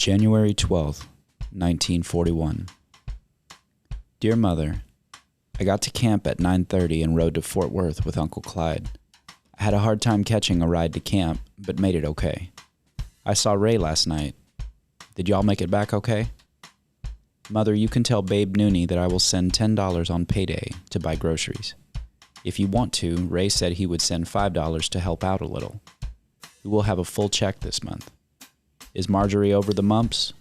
January 12th, 1941. Dear Mother, I got to camp at 9:30 and rode to Fort Worth with Uncle Clyde. I had a hard time catching a ride to camp, but made it okay. I saw Ray last night. Did y'all make it back okay? Mother, you can tell Babe Nooney that I will send $10 on payday to buy groceries. If you want to, Ray said he would send $5 to help out a little. We will have a full check this month. Is Marjorie over the mumps?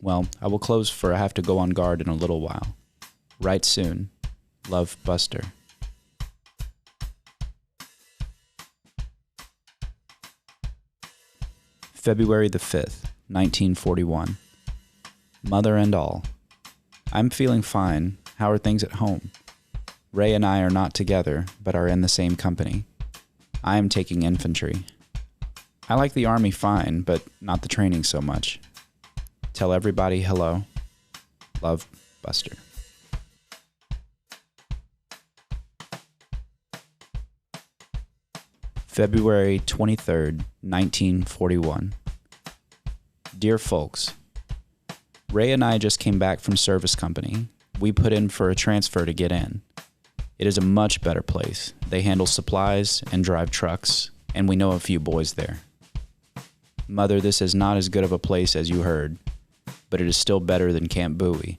Well, I will close for I have to go on guard in a little while. Write soon. Love, Buster. February the 5th, 1941. Mother and all. I'm feeling fine. How are things at home? Ray and I are not together, but are in the same company. I am taking infantry. I like the Army fine, but not the training so much. Tell everybody hello. Love, Buster. February 23rd, 1941. Dear folks, Ray and I just came back from service company. We put in for a transfer to get in. It is a much better place. They handle supplies and drive trucks, and we know a few boys there. Mother, this is not as good of a place as you heard, but it is still better than Camp Bowie.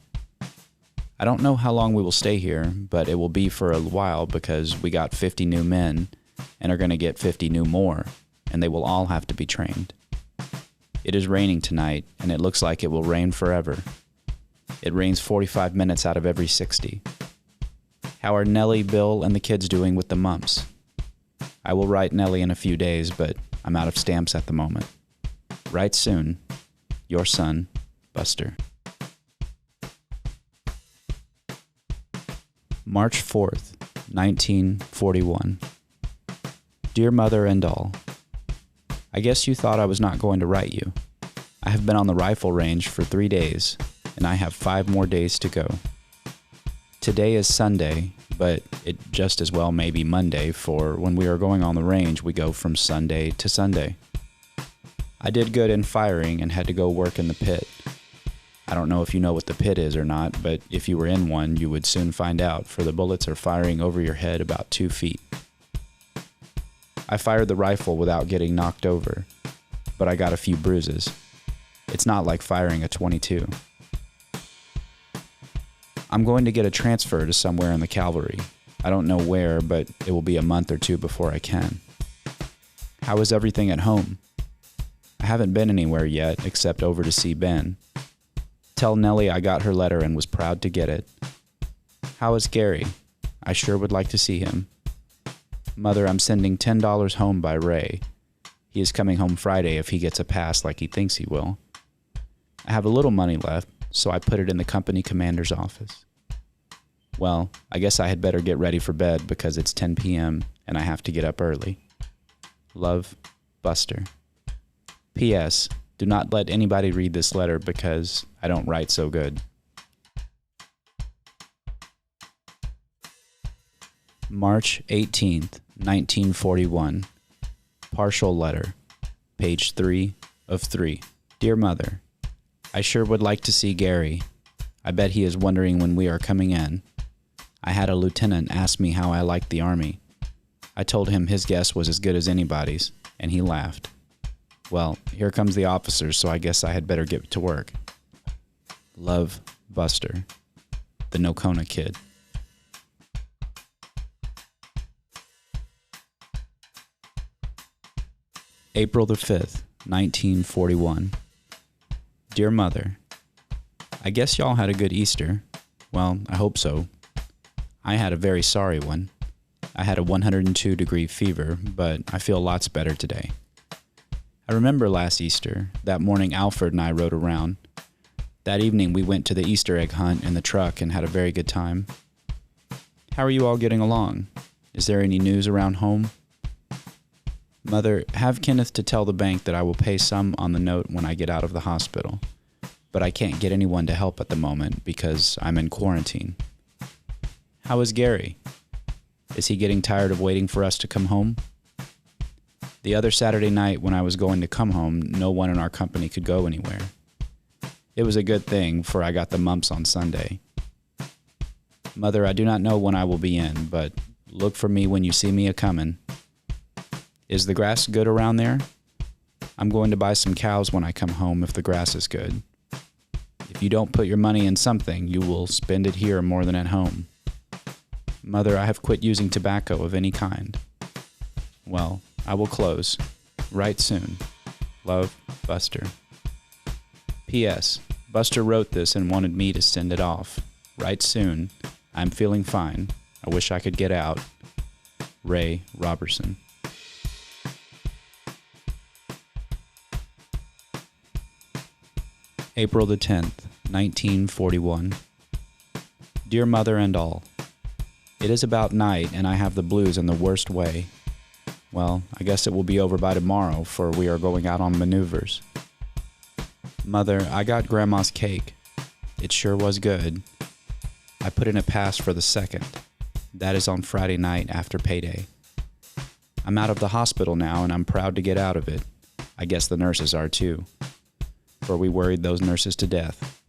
I don't know how long we will stay here, but it will be for a while because we got 50 new men and are going to get 50 new more, and they will all have to be trained. It is raining tonight, and it looks like it will rain forever. It rains 45 minutes out of every 60. How are Nellie, Bill, and the kids doing with the mumps? I will write Nellie in a few days, but I'm out of stamps at the moment. Write soon. Your son, Buster. March 4th, 1941. Dear Mother and all, I guess you thought I was not going to write you. I have been on the rifle range for 3 days, and I have 5 more days to go. Today is Sunday, but it just as well may be Monday, for when we are going on the range, we go from Sunday to Sunday. I did good in firing and had to go work in the pit. I don't know if you know what the pit is or not, but if you were in one, you would soon find out, for the bullets are firing over your head about 2 feet. I fired the rifle without getting knocked over, but I got a few bruises. It's not like firing a .22. I'm going to get a transfer to somewhere in the cavalry. I don't know where, but it will be a month or 2 before I can. How is everything at home? I haven't been anywhere yet, except over to see Ben. Tell Nellie I got her letter and was proud to get it. How is Gary? I sure would like to see him. Mother, I'm sending $10 home by Ray. He is coming home Friday if he gets a pass like he thinks he will. I have a little money left, so I put it in the company commander's office. Well, I guess I had better get ready for bed because it's 10 p.m. and I have to get up early. Love, Buster. P.S. Do not let anybody read this letter because I don't write so good. March 18th, 1941. Partial letter. Page 3 of 3. Dear Mother, I sure would like to see Gary. I bet he is wondering when we are coming in. I had a lieutenant ask me how I liked the Army. I told him his guess was as good as anybody's, and he laughed. Well, here comes the officers, so I guess I had better get to work. Love, Buster. The Nocona Kid. April the 5th, 1941. Dear Mother, I guess y'all had a good Easter. Well, I hope so. I had a very sorry one. I had a 102-degree fever, but I feel lots better today. I remember last Easter, that morning Alfred and I rode around. That evening we went to the Easter egg hunt in the truck and had a very good time. How are you all getting along? Is there any news around home? Mother, have Kenneth to tell the bank that I will pay some on the note when I get out of the hospital, but I can't get anyone to help at the moment because I'm in quarantine. How is Gary? Is he getting tired of waiting for us to come home? The other Saturday night when I was going to come home, no one in our company could go anywhere. It was a good thing, for I got the mumps on Sunday. Mother, I do not know when I will be in, but look for me when you see me a-comin'. Is the grass good around there? I'm going to buy some cows when I come home if the grass is good. If you don't put your money in something, you will spend it here more than at home. Mother, I have quit using tobacco of any kind. Well, I will close. Write soon. Love, Buster. P.S. Buster wrote this and wanted me to send it off. Write soon. I'm feeling fine. I wish I could get out. Ray Robertson. April the 10th, 1941. Dear Mother and all, it is about night and I have the blues in the worst way. Well, I guess it will be over by tomorrow, for we are going out on maneuvers. Mother, I got Grandma's cake. It sure was good. I put in a pass for the 2nd. That is on Friday night after payday. I'm out of the hospital now and I'm proud to get out of it. I guess the nurses are too, for we worried those nurses to death.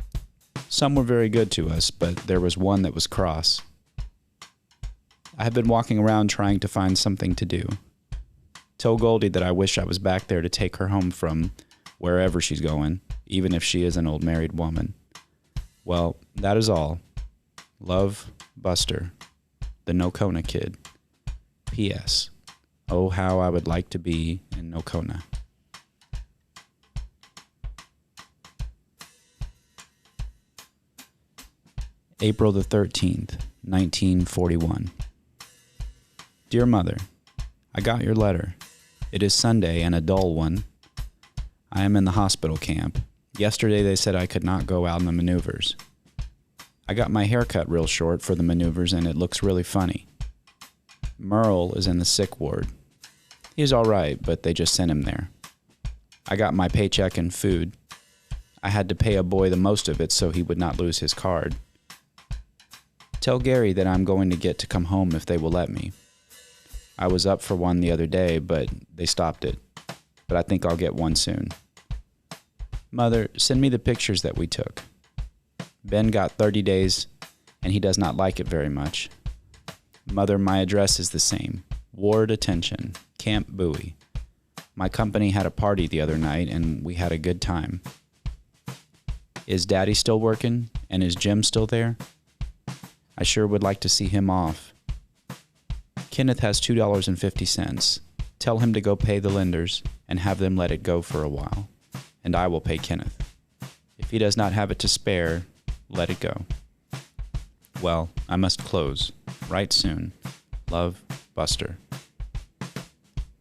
Some were very good to us, but there was one that was cross. I have been walking around trying to find something to do. Tell Goldie that I wish I was back there to take her home from wherever she's going, even if she is an old married woman. Well, that is all. Love, Buster, the Nocona kid. P.S. Oh, how I would like to be in Nocona. April the 13th, 1941. Dear Mother, I got your letter. It is Sunday and a dull one. I am in the hospital camp. Yesterday they said I could not go out in the maneuvers. I got my hair cut real short for the maneuvers and it looks really funny. Merle is in the sick ward. He's all right, but they just sent him there. I got my paycheck and food. I had to pay a boy the most of it so he would not lose his card. Tell Gary that I'm going to get to come home if they will let me. I was up for one the other day, but they stopped it. But I think I'll get one soon. Mother, send me the pictures that we took. Ben got 30 days, and he does not like it very much. Mother, my address is the same. Ward Attention, Camp Bowie. My company had a party the other night, and we had a good time. Is Daddy still working, and is Jim still there? I sure would like to see him off. Kenneth has $2.50. Tell him to go pay the lenders and have them let it go for a while, and I will pay Kenneth. If he does not have it to spare, let it go. Well, I must close. Write soon. Love, Buster.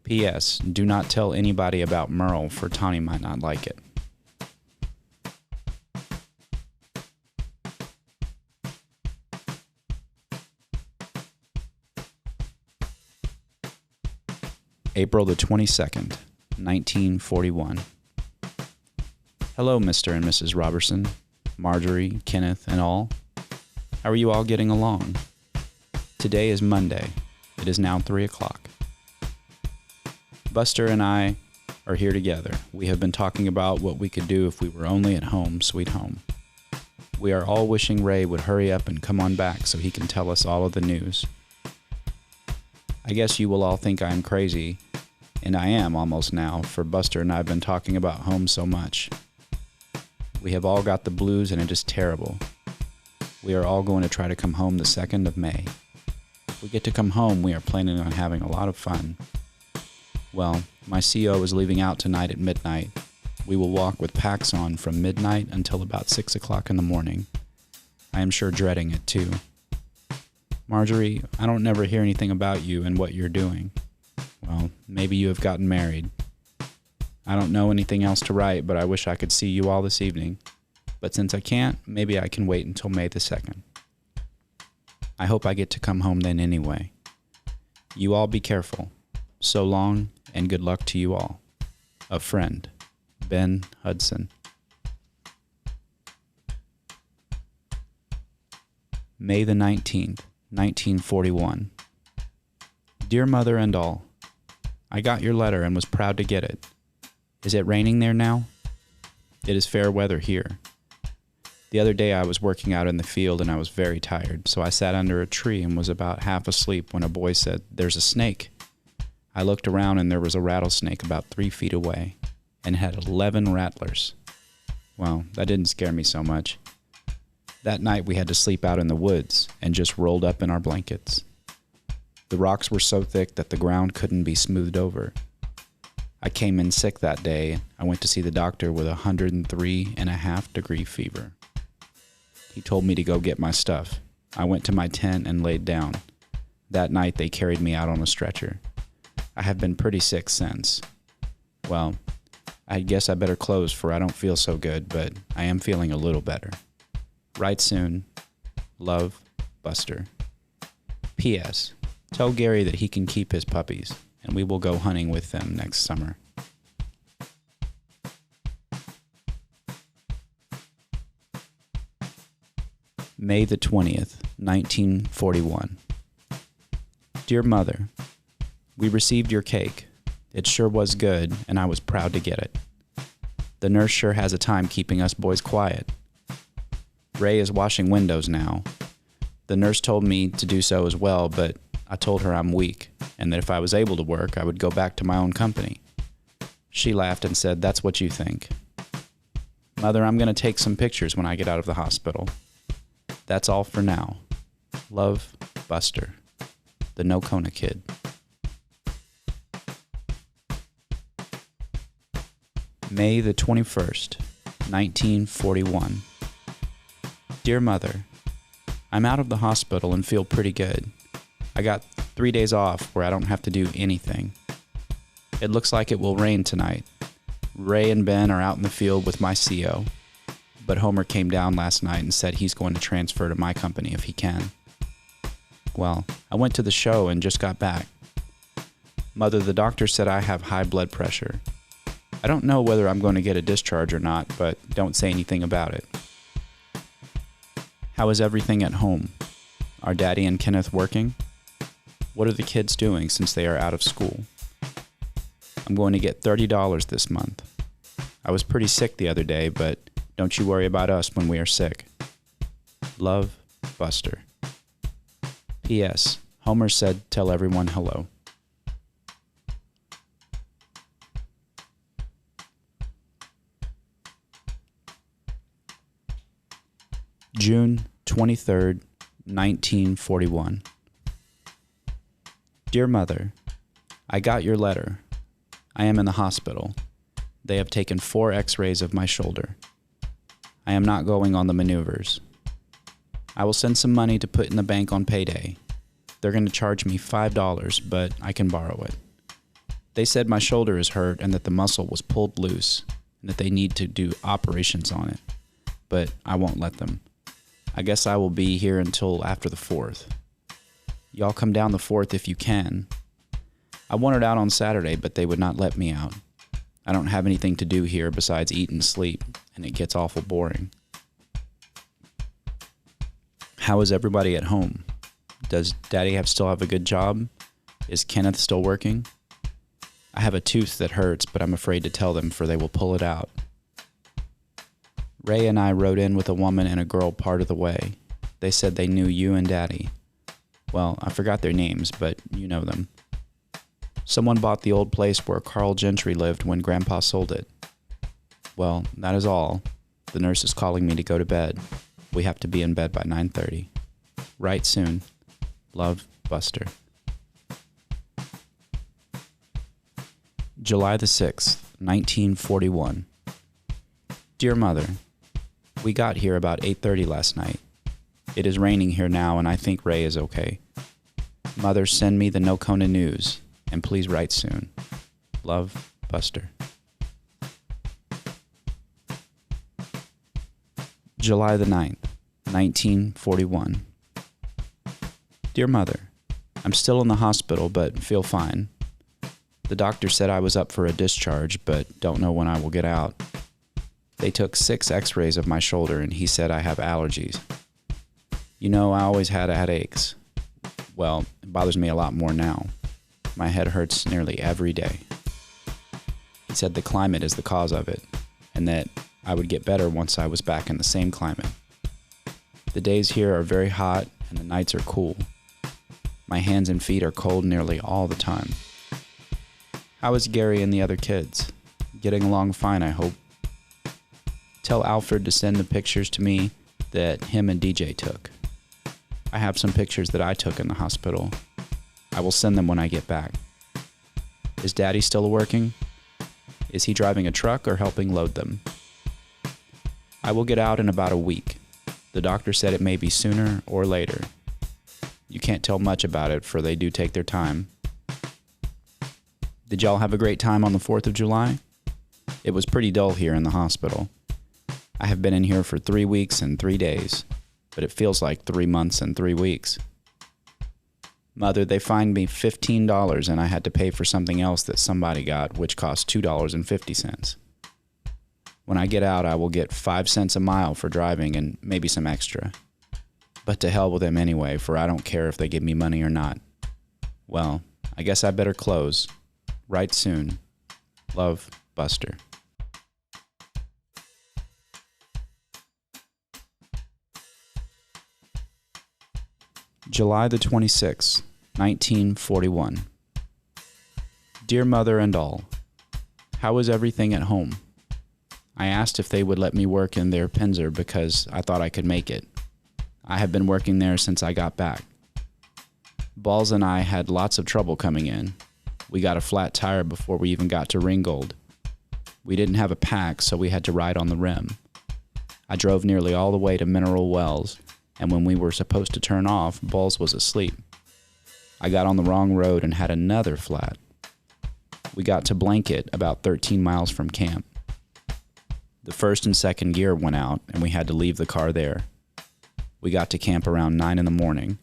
P.S. Do not tell anybody about Merle, for Tawny might not like it. April the 22nd, 1941. Hello, Mr. and Mrs. Robertson, Marjorie, Kenneth, and all. How are you all getting along? Today is Monday. It is now 3 o'clock. Buster and I are here together. We have been talking about what we could do if we were only at home, sweet home. We are all wishing Ray would hurry up and come on back so he can tell us all of the news. I guess you will all think I am crazy, and I am almost now, for Buster and I have been talking about home so much. We have all got the blues and it is terrible. We are all going to try to come home the 2nd of May. If we get to come home, we are planning on having a lot of fun. Well, my CO is leaving out tonight at midnight. We will walk with packs on from midnight until about 6 o'clock in the morning. I am sure dreading it too. Marjorie, I don't never hear anything about you and what you're doing. Well, maybe you have gotten married. I don't know anything else to write, but I wish I could see you all this evening. But since I can't, maybe I can wait until May the 2nd. I hope I get to come home then anyway. You all be careful. So long, and good luck to you all. A friend, Ben Hudson. May the 19th, 1941. Dear Mother and all, I got your letter and was proud to get it. Is it raining there now? It is fair weather here. The other day I was working out in the field and I was very tired, so I sat under a tree and was about half asleep when a boy said, "There's a snake." I looked around and there was a rattlesnake about 3 feet away and had 11 rattlers. Well, that didn't scare me so much. That night we had to sleep out in the woods and just rolled up in our blankets. The rocks were so thick that the ground couldn't be smoothed over. I came in sick that day. I went to see the doctor with 103.5-degree fever. He told me to go get my stuff. I went to my tent and laid down. That night they carried me out on a stretcher. I have been pretty sick since. Well, I guess I better close for I don't feel so good, but I am feeling a little better. Write soon. Love, Buster. P.S. Tell Gary that he can keep his puppies, and we will go hunting with them next summer. May the 20th, 1941. Dear Mother, we received your cake. It sure was good, and I was proud to get it. The nurse sure has a time keeping us boys quiet. Ray is washing windows now. The nurse told me to do so as well, but I told her I'm weak, and that if I was able to work, I would go back to my own company. She laughed and said, "That's what you think." Mother, I'm going to take some pictures when I get out of the hospital. That's all for now. Love, Buster, the No-Kona Kid. May the 21st, 1941. Dear Mother, I'm out of the hospital and feel pretty good. I got 3 days off where I don't have to do anything. It looks like it will rain tonight. Ray and Ben are out in the field with my CO. But Homer came down last night and said he's going to transfer to my company if he can. Well, I went to the show and just got back. Mother, the doctor said I have high blood pressure. I don't know whether I'm going to get a discharge or not, but don't say anything about it. How is everything at home? Are Daddy and Kenneth working? What are the kids doing since they are out of school? I'm going to get $30 this month. I was pretty sick the other day, but don't you worry about us when we are sick. Love, Buster. P.S. Homer said tell everyone hello. June 23rd, 1941. Dear Mother, I got your letter. I am in the hospital. They have taken 4 x-rays of my shoulder. I am not going on the maneuvers. I will send some money to put in the bank on payday. They're going to charge me $5, but I can borrow it. They said my shoulder is hurt and that the muscle was pulled loose and that they need to do operations on it, but I won't let them. I guess I will be here until after the 4th. Y'all come down the 4th if you can. I wanted out on Saturday, but they would not let me out. I don't have anything to do here besides eat and sleep, and it gets awful boring. How is everybody at home? Does Daddy still have a good job? Is Kenneth still working? I have a tooth that hurts, but I'm afraid to tell them for they will pull it out. Ray and I rode in with a woman and a girl part of the way. They said they knew you and Daddy. Well, I forgot their names, but you know them. Someone bought the old place where Carl Gentry lived when Grandpa sold it. Well, that is all. The nurse is calling me to go to bed. We have to be in bed by 9:30. Write soon. Love, Buster. July the 6th, 1941. Dear Mother, we got here about 8:30 last night. It is raining here now and I think Ray is okay. Mother, send me the No-Kona news and please write soon. Love, Buster. July the 9th, 1941. Dear Mother, I'm still in the hospital but feel fine. The doctor said I was up for a discharge but don't know when I will get out. They took 6 x-rays of my shoulder and he said I have allergies. You know, I always had headaches. Well, it bothers me a lot more now. My head hurts nearly every day. He said the climate is the cause of it, and that I would get better once I was back in the same climate. The days here are very hot and the nights are cool. My hands and feet are cold nearly all the time. How is Gary and the other kids? Getting along fine, I hope. Tell Alfred to send the pictures to me that him and DJ took. I have some pictures that I took in the hospital. I will send them when I get back. Is Daddy still working? Is he driving a truck or helping load them? I will get out in about a week. The doctor said it may be sooner or later. You can't tell much about it, for they do take their time. Did y'all have a great time on the 4th of July? It was pretty dull here in the hospital. I have been in here for 3 weeks and 3 days, but it feels like 3 months and 3 weeks. Mother, they fined me $15 and I had to pay for something else that somebody got, which cost $2.50. When I get out, I will get 5 cents a mile for driving and maybe some extra. But to hell with them anyway, for I don't care if they give me money or not. Well, I guess I better close. Write soon. Love, Buster. July the 26th, 1941. Dear Mother and all, how is everything at home? I asked if they would let me work in their pinzer because I thought I could make it. I have been working there since I got back. Balls and I had lots of trouble coming in. We got a flat tire before we even got to Ringgold. We didn't have a pack, so we had to ride on the rim. I drove nearly all the way to Mineral Wells, and when we were supposed to turn off, Balls was asleep. I got on the wrong road and had another flat. We got to Blanket, about 13 miles from camp. The first and second gear went out, and we had to leave the car there. We got to camp around 9 in the morning,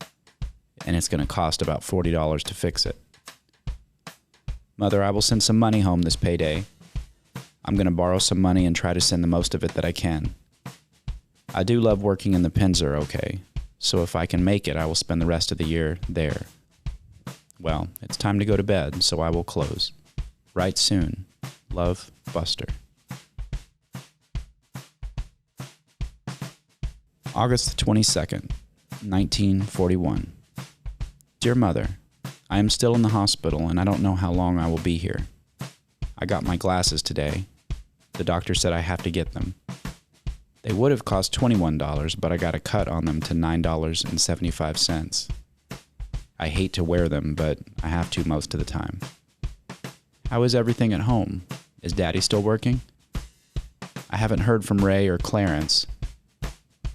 and it's going to cost about $40 to fix it. Mother, I will send some money home this payday. I'm going to borrow some money and try to send the most of it that I can. I do love working in the pinzer, okay, so if I can make it, I will spend the rest of the year there. Well, it's time to go to bed, so I will close. Write soon. Love, Buster. August 22nd, 1941. Dear Mother, I am still in the hospital and I don't know how long I will be here. I got my glasses today. The doctor said I have to get them. They would have cost $21, but I got a cut on them to $9.75. I hate to wear them, but I have to most of the time. How is everything at home? Is Daddy still working? I haven't heard from Ray or Clarence.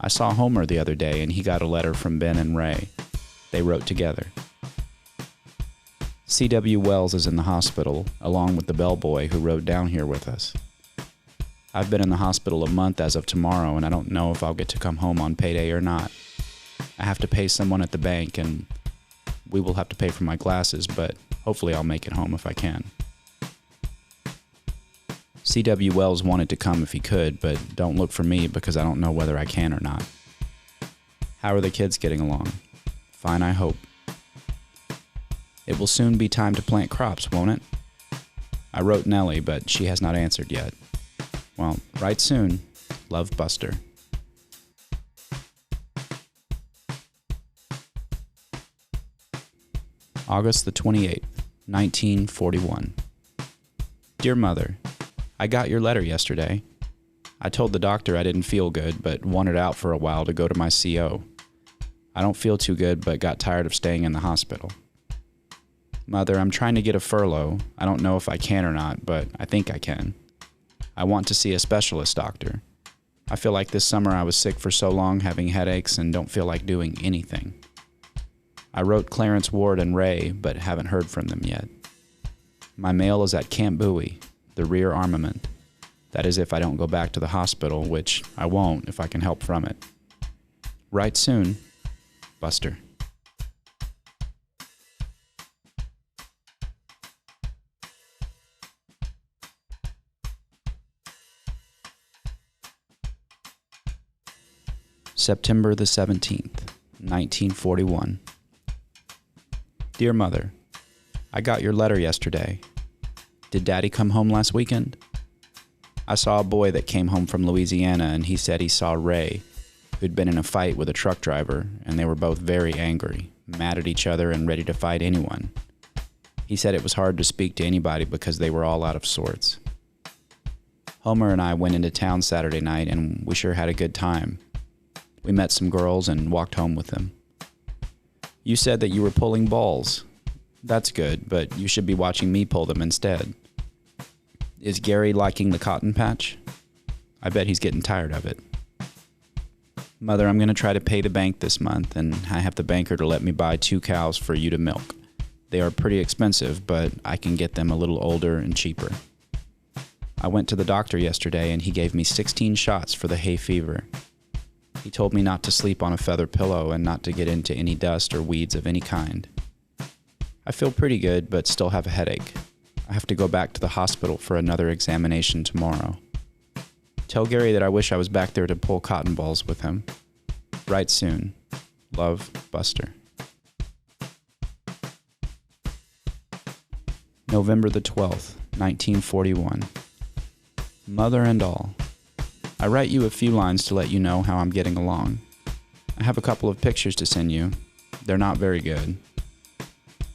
I saw Homer the other day and he got a letter from Ben and Ray. They wrote together. C.W. Wells is in the hospital, along with the bellboy who rode down here with us. I've been in the hospital a month as of tomorrow, and I don't know if I'll get to come home on payday or not. I have to pay someone at the bank, and we will have to pay for my glasses, but hopefully I'll make it home if I can. C.W. Wells wanted to come if he could, but don't look for me because I don't know whether I can or not. How are the kids getting along? Fine, I hope. It will soon be time to plant crops, won't it? I wrote Nellie, but she has not answered yet. Well, write soon. Love, Buster. August the 28th, 1941. Dear Mother, I got your letter yesterday. I told the doctor I didn't feel good, but wanted out for a while to go to my CO. I don't feel too good, but got tired of staying in the hospital. Mother, I'm trying to get a furlough. I don't know if I can or not, but I think I can. I want to see a specialist doctor. I feel like this summer I was sick for so long, having headaches, and don't feel like doing anything. I wrote Clarence Ward and Ray, but haven't heard from them yet. My mail is at Camp Bowie, the rear armament. That is if I don't go back to the hospital, which I won't if I can help from it. Write soon, Buster. September the 17th, 1941. Dear Mother, I got your letter yesterday. Did Daddy come home last weekend? I saw a boy that came home from Louisiana and he said he saw Ray. who'd been in a fight with a truck driver, and they were both very angry, mad at each other, and ready to fight anyone. He said it was hard to speak to anybody because they were all out of sorts. Homer and I went into town Saturday night, and we sure had a good time. We met some girls and walked home with them. You said that you were pulling balls. That's good, but you should be watching me pull them instead. Is Gary liking the cotton patch? I bet he's getting tired of it. Mother, I'm going to try to pay the bank this month, and I have the banker to let me buy 2 cows for you to milk. They are pretty expensive, but I can get them a little older and cheaper. I went to the doctor yesterday, and he gave me 16 shots for the hay fever. He told me not to sleep on a feather pillow and not to get into any dust or weeds of any kind. I feel pretty good, but still have a headache. I have to go back to the hospital for another examination tomorrow. Tell Gary that I wish I was back there to pull cotton balls with him. Write soon. Love, Buster. November the 12th, 1941. Mother and all. I write you a few lines to let you know how I'm getting along. I have a couple of pictures to send you. They're not very good.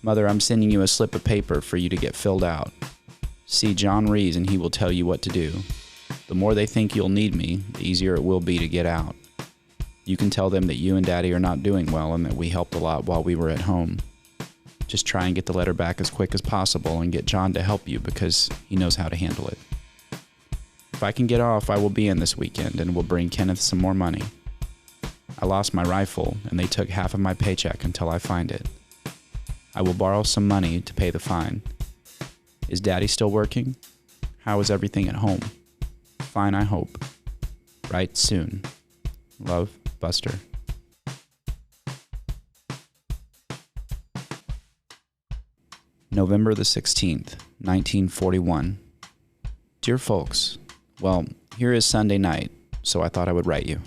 Mother, I'm sending you a slip of paper for you to get filled out. See John Rees and he will tell you what to do. The more they think you'll need me, the easier it will be to get out. You can tell them that you and Daddy are not doing well and that we helped a lot while we were at home. Just try and get the letter back as quick as possible and get John to help you because he knows how to handle it. If I can get off, I will be in this weekend and will bring Kenneth some more money. I lost my rifle and they took half of my paycheck until I find it. I will borrow some money to pay the fine. Is Daddy still working? How is everything at home? Fine, I hope. Write soon. Love, Buster. November the 16th, 1941. Dear folks, well, here is Sunday night, so I thought I would write you.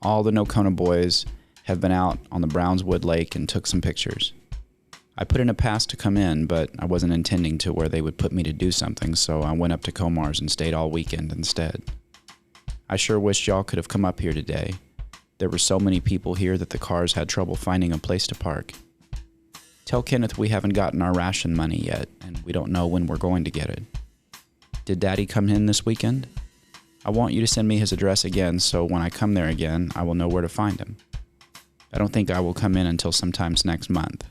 All the Nocona boys have been out on the Brownswood Lake and took some pictures. I put in a pass to come in, but I wasn't intending to where they would put me to do something, so I went up to Comar's and stayed all weekend instead. I sure wish y'all could have come up here today. There were so many people here that the cars had trouble finding a place to park. Tell Kenneth we haven't gotten our ration money yet, and we don't know when we're going to get it. Did Daddy come in this weekend? I want you to send me his address again, so when I come there again, I will know where to find him. I don't think I will come in until sometimes next month.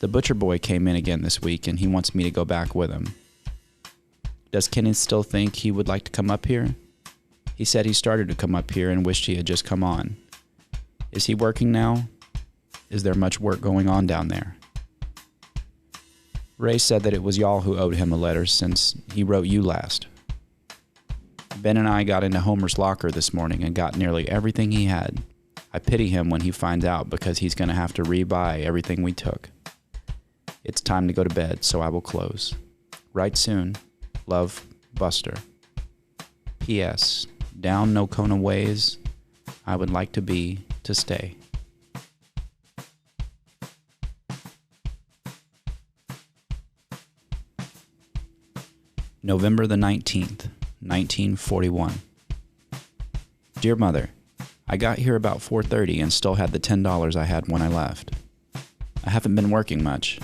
The butcher boy came in again this week, and he wants me to go back with him. Does Kenneth still think he would like to come up here? He said he started to come up here and wished he had just come on. Is he working now? Is there much work going on down there? Ray said that it was y'all who owed him a letter since he wrote you last. Ben and I got into Homer's locker this morning and got nearly everything he had. I pity him when he finds out because he's going to have to rebuy everything we took. It's time to go to bed, so I will close. Write soon. Love, Buster. P.S. Down Nocona ways, I would like to be to stay. November the 19th, 1941. Dear Mother, I got here about 4:30 and still had the $10 I had when I left. I haven't been working much.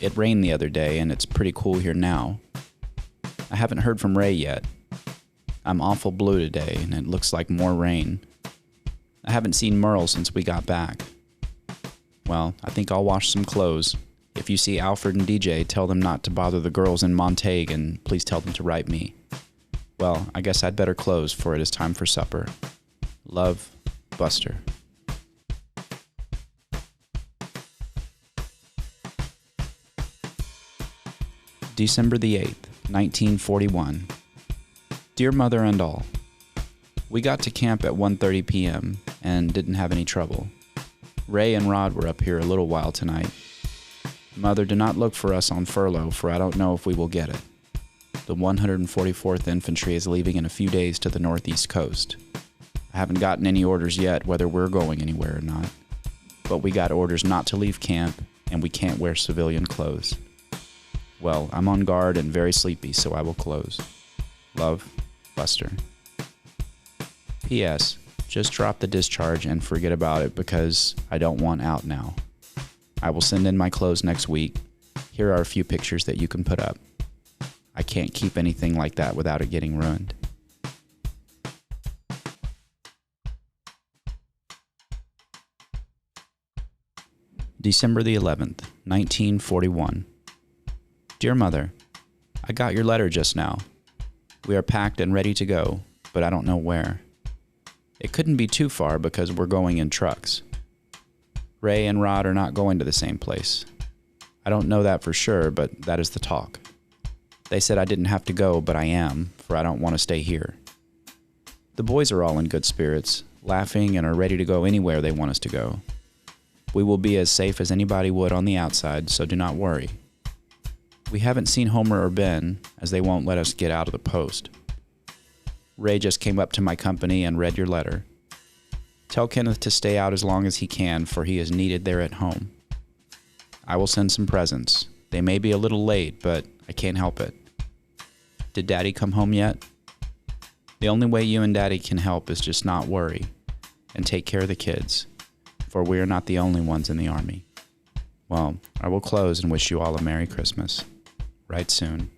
It rained the other day and it's pretty cool here now. I haven't heard from Ray yet. I'm awful blue today and it looks like more rain. I haven't seen Merle since we got back. Well, I think I'll wash some clothes. If you see Alfred and DJ, tell them not to bother the girls in Montague and please tell them to write me. Well, I guess I'd better close for it is time for supper. Love, Buster. December the 8th, 1941. Dear Mother and all, we got to camp at 1:30 p.m. and didn't have any trouble. Ray and Rod were up here a little while tonight. Mother, do not look for us on furlough, for I don't know if we will get it. The 144th Infantry is leaving in a few days to the northeast coast. I haven't gotten any orders yet whether we're going anywhere or not, but we got orders not to leave camp, and we can't wear civilian clothes. Well, I'm on guard and very sleepy, so I will close. Love, Buster. P.S. Just drop the discharge and forget about it because I don't want out now. I will send in my clothes next week. Here are a few pictures that you can put up. I can't keep anything like that without it getting ruined. December the 11th, 1941. Dear Mother, I got your letter just now. We are packed and ready to go, but I don't know where. It couldn't be too far because we're going in trucks. Ray and Rod are not going to the same place. I don't know that for sure, but that is the talk. They said I didn't have to go, but I am, for I don't want to stay here. The boys are all in good spirits, laughing and are ready to go anywhere they want us to go. We will be as safe as anybody would on the outside, so do not worry. We haven't seen Homer or Ben, as they won't let us get out of the post. Ray just came up to my company and read your letter. Tell Kenneth to stay out as long as he can, for he is needed there at home. I will send some presents. They may be a little late, but I can't help it. Did Daddy come home yet? The only way you and Daddy can help is just not worry and take care of the kids, for we are not the only ones in the Army. Well, I will close and wish you all a Merry Christmas. Write soon.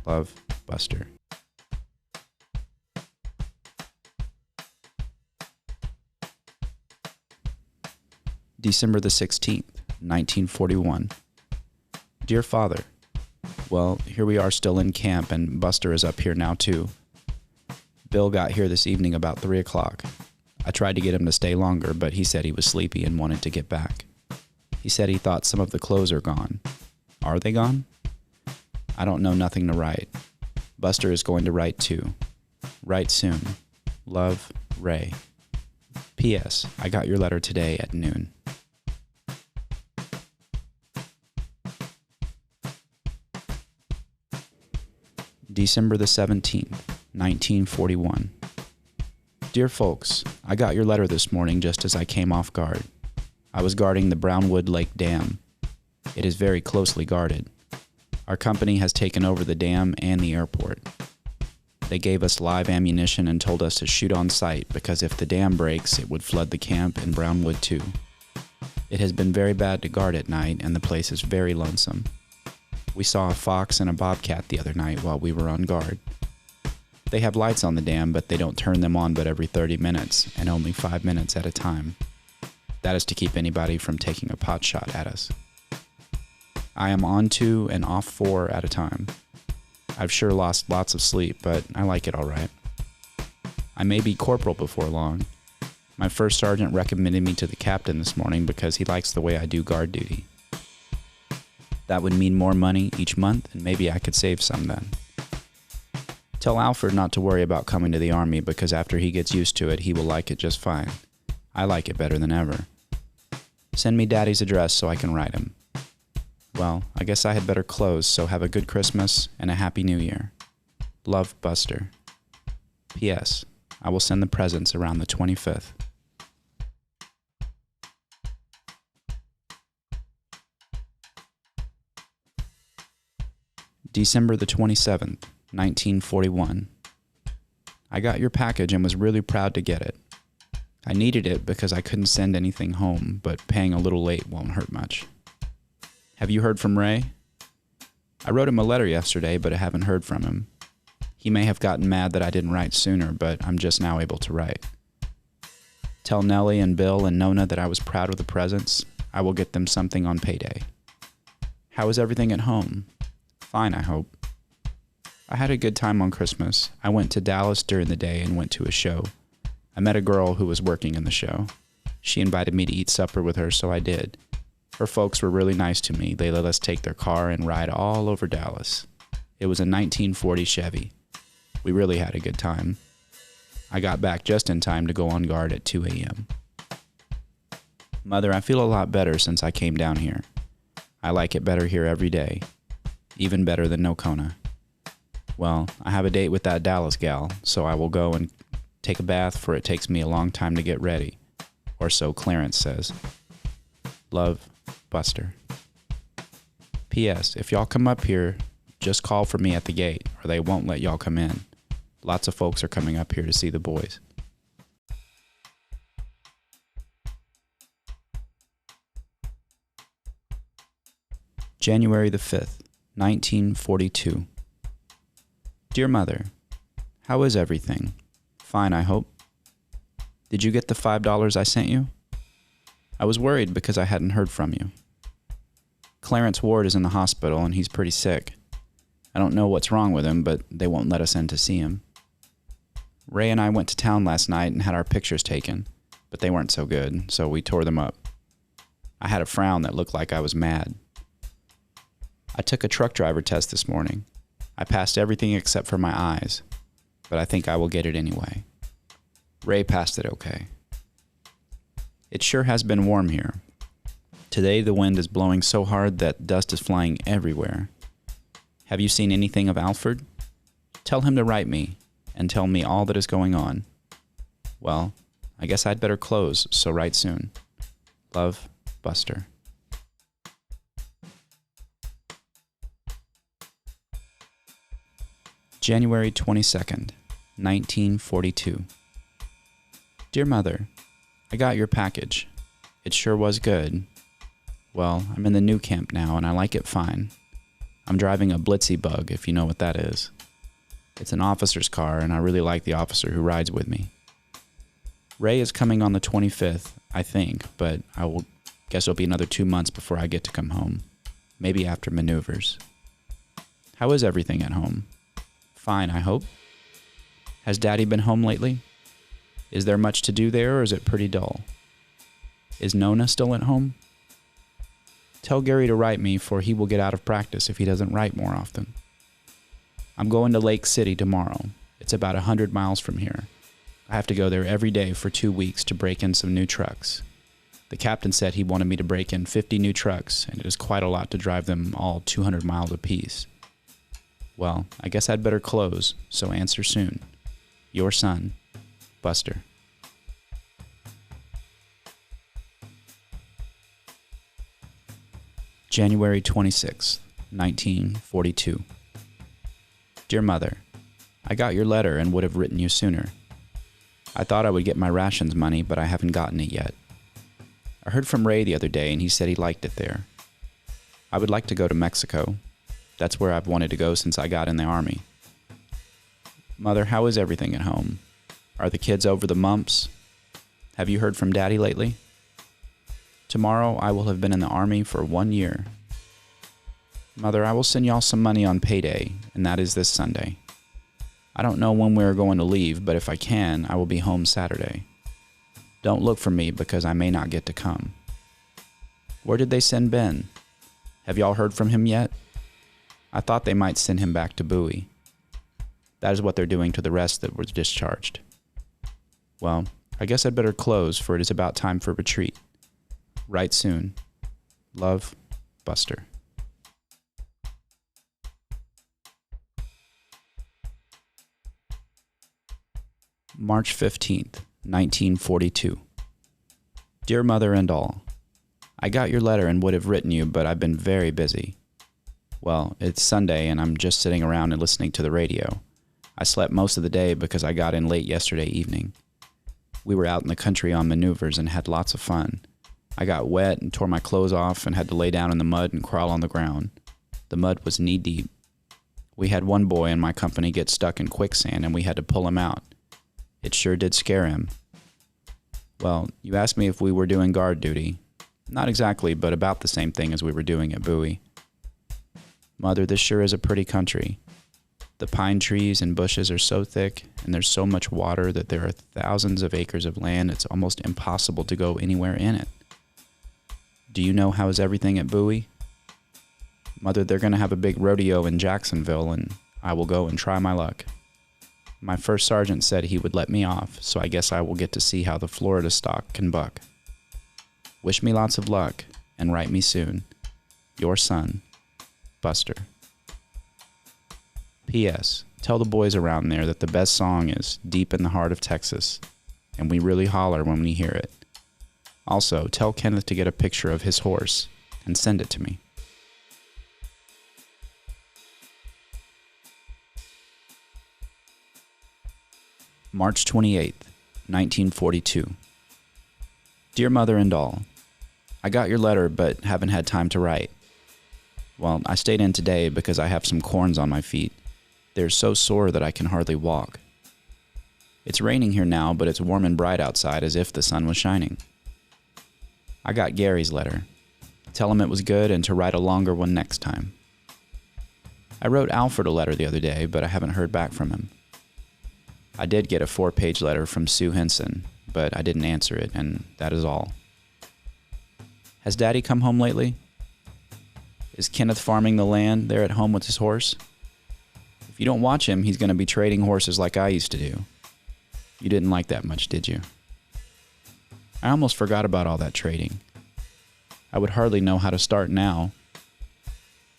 Love, Buster. December the 16th, 1941. Dear Father, well, here we are still in camp and Buster is up here now too. Bill got here this evening about 3 o'clock. I tried to get him to stay longer, but he said he was sleepy and wanted to get back. He said he thought some of the clothes are gone. Are they gone? I don't know nothing to write. Buster is going to write too. Write soon. Love, Ray. P.S. I got your letter today at noon. December the 17th, 1941. Dear folks, I got your letter this morning just as I came off guard. I was guarding the Brownwood Lake Dam. It is very closely guarded. Our company has taken over the dam and the airport. They gave us live ammunition and told us to shoot on sight because if the dam breaks, it would flood the camp and Brownwood too. It has been very bad to guard at night and the place is very lonesome. We saw a fox and a bobcat the other night while we were on guard. They have lights on the dam, but they don't turn them on but every 30 minutes and only 5 minutes at a time. That is to keep anybody from taking a pot shot at us. I am on 2 and off 4 at a time. I've sure lost lots of sleep, but I like it all right. I may be corporal before long. My first sergeant recommended me to the captain this morning because he likes the way I do guard duty. That would mean more money each month, and maybe I could save some then. Tell Alfred not to worry about coming to the Army because after he gets used to it, he will like it just fine. I like it better than ever. Send me Daddy's address so I can write him. Well, I guess I had better close, so have a good Christmas and a Happy New Year. Love, Buster. P.S. I will send the presents around the 25th. December the 27th, 1941. I got your package and was really proud to get it. I needed it because I couldn't send anything home, but paying a little late won't hurt much. Have you heard from Ray? I wrote him a letter yesterday, but I haven't heard from him. He may have gotten mad that I didn't write sooner, but I'm just now able to write. Tell Nellie and Bill and Nona that I was proud of the presents. I will get them something on payday. How is everything at home? Fine, I hope. I had a good time on Christmas. I went to Dallas during the day and went to a show. I met a girl who was working in the show. She invited me to eat supper with her, so I did. Her folks were really nice to me. They let us take their car and ride all over Dallas. It was a 1940 Chevy. We really had a good time. I got back just in time to go on guard at 2 a.m. Mother, I feel a lot better since I came down here. I like it better here every day. Even better than Nocona. Well, I have a date with that Dallas gal, so I will go and take a bath, for it takes me a long time to get ready. Or so Clarence says. Love, Buster. P.S. If y'all come up here, just call for me at the gate, or they won't let y'all come in. Lots of folks are coming up here to see the boys. January the 5th, 1942. Dear Mother, how is everything? Fine, I hope. Did you get the $5 I sent you? I was worried because I hadn't heard from you. Clarence Ward is in the hospital and he's pretty sick. I don't know what's wrong with him, but they won't let us in to see him. Ray and I went to town last night and had our pictures taken, but they weren't so good, so we tore them up. I had a frown that looked like I was mad. I took a truck driver test this morning. I passed everything except for my eyes, but I think I will get it anyway. Ray passed it okay. It sure has been warm here. Today the wind is blowing so hard that dust is flying everywhere. Have you seen anything of Alfred? Tell him to write me and tell me all that is going on. Well, I guess I'd better close, so write soon. Love, Buster. January 22nd, 1942. Dear Mother, I got your package. It sure was good. Well, I'm in the new camp now and I like it fine. I'm driving a Blitzy bug, if you know what that is. It's an officer's car and I really like the officer who rides with me. Ray is coming on the 25th, I think, but guess it'll be another 2 months before I get to come home. Maybe after maneuvers. How is everything at home? Fine, I hope. Has Daddy been home lately? Is there much to do there or is it pretty dull? Is Nona still at home? Tell Gary to write me, for he will get out of practice if he doesn't write more often. I'm going to Lake City tomorrow. It's about 100 miles from here. I have to go there every day for 2 weeks to break in some new trucks. The captain said he wanted me to break in 50 new trucks, and it is quite a lot to drive them all 200 miles apiece. Well, I guess I'd better close, so answer soon. Your son, Buster. January 26, 1942. Dear Mother, I got your letter and would have written you sooner. I thought I would get my rations money, but I haven't gotten it yet. I heard from Ray the other day and he said he liked it there. I would like to go to Mexico. That's where I've wanted to go since I got in the Army. Mother, how is everything at home? Are the kids over the mumps? Have you heard from Daddy lately? Tomorrow I will have been in the Army for 1 year. Mother, I will send y'all some money on payday, and that is this Sunday. I don't know when we are going to leave, but if I can, I will be home Saturday. Don't look for me because I may not get to come. Where did they send Ben? Have y'all heard from him yet? I thought they might send him back to Bowie. That is what they're doing to the rest that were discharged. Well, I guess I'd better close, for it is about time for retreat. Write soon. Love, Buster. March 15th, 1942. Dear Mother and all, I got your letter and would have written you, but I've been very busy. Well, it's Sunday and I'm just sitting around and listening to the radio. I slept most of the day because I got in late yesterday evening. We were out in the country on maneuvers and had lots of fun. I got wet and tore my clothes off and had to lay down in the mud and crawl on the ground. The mud was knee-deep. We had one boy in my company get stuck in quicksand and we had to pull him out. It sure did scare him. Well, you asked me if we were doing guard duty. Not exactly, but about the same thing as we were doing at Bowie. Mother, this sure is a pretty country. The pine trees and bushes are so thick, and there's so much water that there are thousands of acres of land it's almost impossible to go anywhere in it. Do you know how is everything at Bowie? Mother, they're going to have a big rodeo in Jacksonville, and I will go and try my luck. My first sergeant said he would let me off, so I guess I will get to see how the Florida stock can buck. Wish me lots of luck, and write me soon. Your son, Buster. P.S. Tell the boys around there that the best song is Deep in the Heart of Texas, and we really holler when we hear it. Also, tell Kenneth to get a picture of his horse and send it to me. March 28th, 1942. Dear Mother and all, I got your letter but haven't had time to write. Well, I stayed in today because I have some corns on my feet. They're so sore that I can hardly walk. It's raining here now, but it's warm and bright outside as if the sun was shining. I got Gary's letter. Tell him it was good and to write a longer one next time. I wrote Alfred a letter the other day, but I haven't heard back from him. I did get a 4-page letter from Sue Henson, but I didn't answer it, and that is all. Has Daddy come home lately? Is Kenneth farming the land there at home with his horse? If you don't watch him, he's going to be trading horses like I used to do. You didn't like that much, did you? I almost forgot about all that trading. I would hardly know how to start now.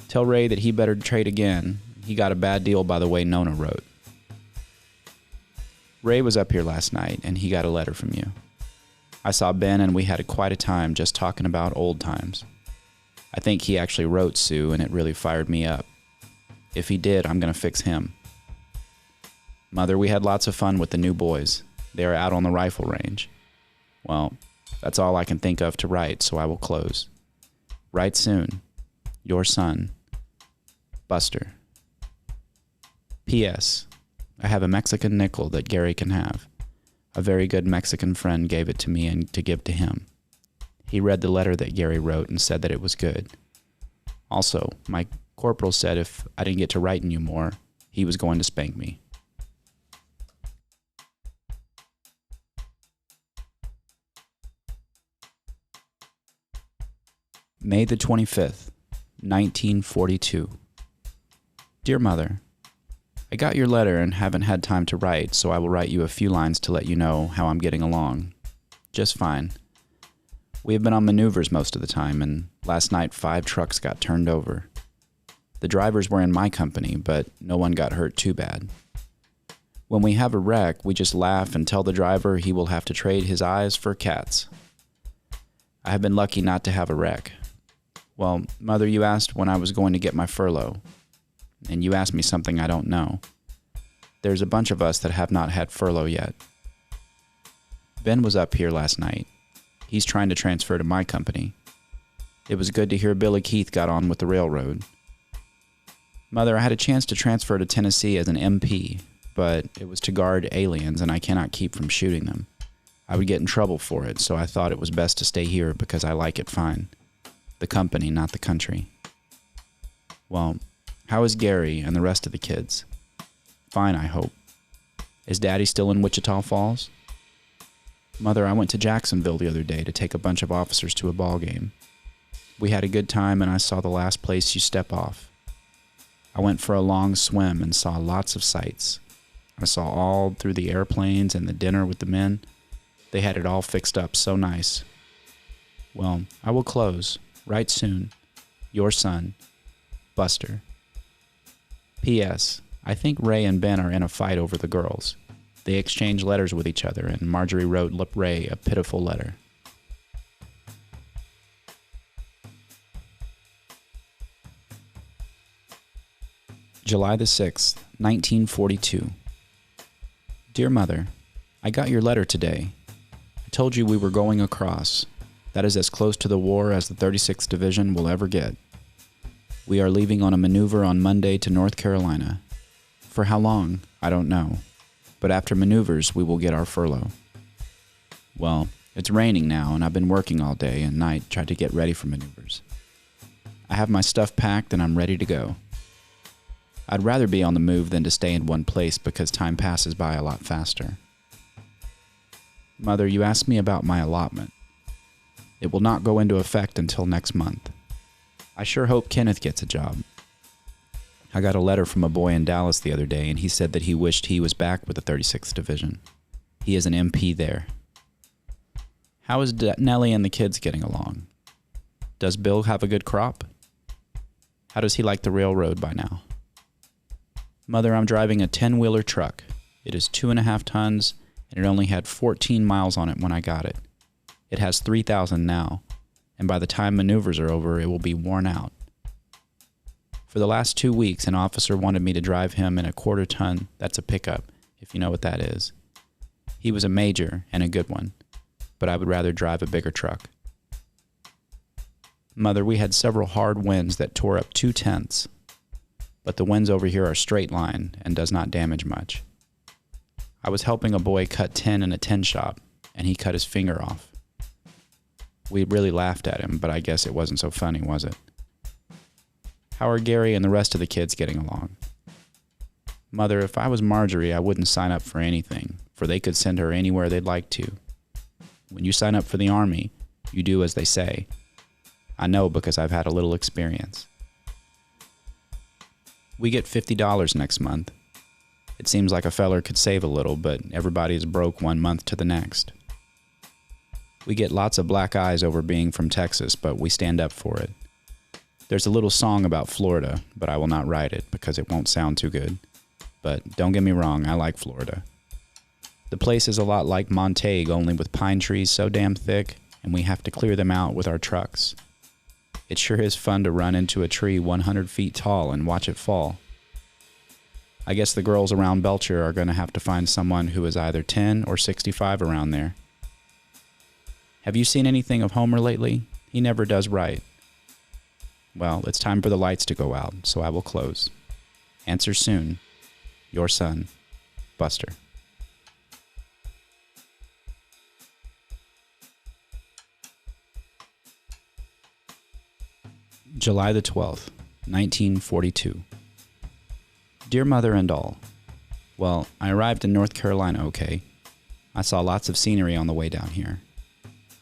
Tell Ray that he better trade again. He got a bad deal by the way Nona wrote. Ray was up here last night, and he got a letter from you. I saw Ben, and we had quite a time just talking about old times. I think he actually wrote Sue, and it really fired me up. If he did, I'm going to fix him. Mother, we had lots of fun with the new boys. They are out on the rifle range. Well, that's all I can think of to write, so I will close. Write soon. Your son, Buster. P.S. I have a Mexican nickel that Gary can have. A very good Mexican friend gave it to me and to give to him. He read the letter that Gary wrote and said that it was good. Also, my corporal said if I didn't get to writing you more, he was going to spank me. May the 25th, 1942. Dear Mother, I got your letter and haven't had time to write, so I will write you a few lines to let you know how I'm getting along. Just fine. We have been on maneuvers most of the time, and last night 5 trucks got turned over. The drivers were in my company, but no one got hurt too bad. When we have a wreck, we just laugh and tell the driver he will have to trade his eyes for cats. I have been lucky not to have a wreck. Well, Mother, you asked when I was going to get my furlough, and you asked me something I don't know. There's a bunch of us that have not had furlough yet. Ben was up here last night. He's trying to transfer to my company. It was good to hear Billy Keith got on with the railroad. Mother, I had a chance to transfer to Tennessee as an MP, but it was to guard aliens, and I cannot keep from shooting them. I would get in trouble for it, so I thought it was best to stay here because I like it fine. The company, not the country. Well, how is Gary and the rest of the kids? Fine, I hope. Is Daddy still in Wichita Falls? Mother, I went to Jacksonville the other day to take a bunch of officers to a ball game. We had a good time, and I saw the last place you step off. I went for a long swim and saw lots of sights. I saw all through the airplanes and the dinner with the men. They had it all fixed up so nice. Well, I will close. Write soon. Your son, Buster. P.S. I think Ray and Ben are in a fight over the girls. They exchanged letters with each other, and Marjorie wrote Ray a pitiful letter. July the 6th, 1942. Dear Mother, I got your letter today. I told you we were going across. That is as close to the war as the 36th Division will ever get. We are leaving on a maneuver on Monday to North Carolina. For how long, I don't know. But after maneuvers, we will get our furlough. Well, it's raining now, and I've been working all day and night trying to get ready for maneuvers. I have my stuff packed, and I'm ready to go. I'd rather be on the move than to stay in one place because time passes by a lot faster. Mother, you asked me about my allotment. It will not go into effect until next month. I sure hope Kenneth gets a job. I got a letter from a boy in Dallas the other day, and he said that he wished he was back with the 36th Division. He is an MP there. How is Nellie and the kids getting along? Does Bill have a good crop? How does he like the railroad by now? Mother, I'm driving a 10-wheeler truck. It is 2.5 tons, and it only had 14 miles on it when I got it. It has 3,000 now, and by the time maneuvers are over, it will be worn out. For the last 2 weeks, an officer wanted me to drive him in a 1/4 ton, that's a pickup, if you know what that is. He was a major and a good one, but I would rather drive a bigger truck. Mother, we had several hard winds that tore up 2 tents, but the winds over here are straight line and does not damage much. I was helping a boy cut tin in a tin shop, and he cut his finger off. We really laughed at him, but I guess it wasn't so funny, was it? How are Gary and the rest of the kids getting along? Mother, if I was Marjorie, I wouldn't sign up for anything, for they could send her anywhere they'd like to. When you sign up for the Army, you do as they say. I know because I've had a little experience. We get $50 next month. It seems like a feller could save a little, but everybody's broke one month to the next. We get lots of black eyes over being from Texas, but we stand up for it. There's a little song about Florida, but I will not write it because it won't sound too good. But don't get me wrong, I like Florida. The place is a lot like Montague, only with pine trees so damn thick, and we have to clear them out with our trucks. It sure is fun to run into a tree 100 feet tall and watch it fall. I guess the girls around Belcher are going to have to find someone who is either 10 or 65 around there. Have you seen anything of Homer lately? He never does write. Well, it's time for the lights to go out, so I will close. Answer soon. Your son, Buster. July the 12th, 1942. Dear Mother and all, well, I arrived in North Carolina okay. I saw lots of scenery on the way down here.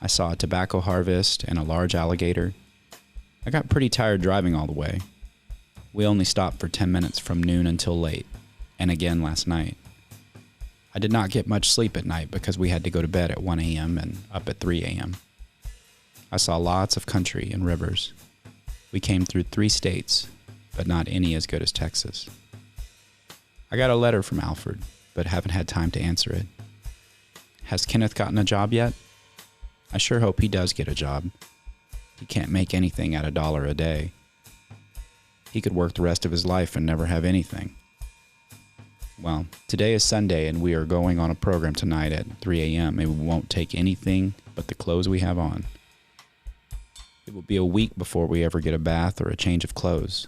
I saw a tobacco harvest and a large alligator. I got pretty tired driving all the way. We only stopped for 10 minutes from noon until late, and again last night. I did not get much sleep at night because we had to go to bed at 1 a.m. and up at 3 a.m. I saw lots of country and rivers. We came through 3 states, but not any as good as Texas. I got a letter from Alfred, but haven't had time to answer it. Has Kenneth gotten a job yet? I sure hope he does get a job. He can't make anything at $1 a day. He could work the rest of his life and never have anything. Well, today is Sunday and we are going on a program tonight at 3 a.m. and we won't take anything but the clothes we have on. It will be a week before we ever get a bath or a change of clothes.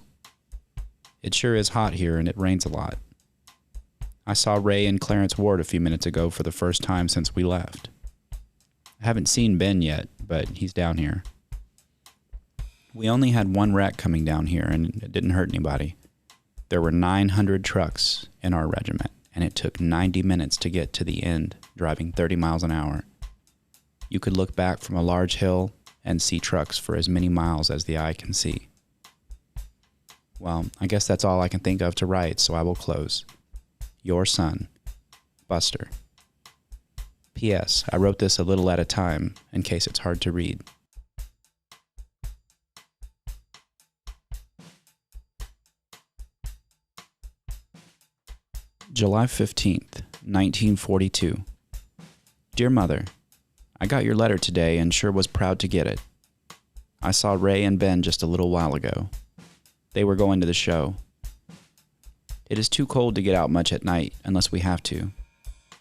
It sure is hot here and it rains a lot. I saw Ray and Clarence Ward a few minutes ago for the first time since we left. I haven't seen Ben yet, but he's down here. We only had 1 wreck coming down here and it didn't hurt anybody. There were 900 trucks in our regiment and it took 90 minutes to get to the end, driving 30 miles an hour. You could look back from a large hill and see trucks for as many miles as the eye can see. Well, I guess that's all I can think of to write, so I will close. Your son, Buster. P.S. I wrote this a little at a time, in case it's hard to read. July 15th, 1942. Dear Mother, I got your letter today and sure was proud to get it. I saw Ray and Ben just a little while ago. They were going to the show. It is too cold to get out much at night unless we have to.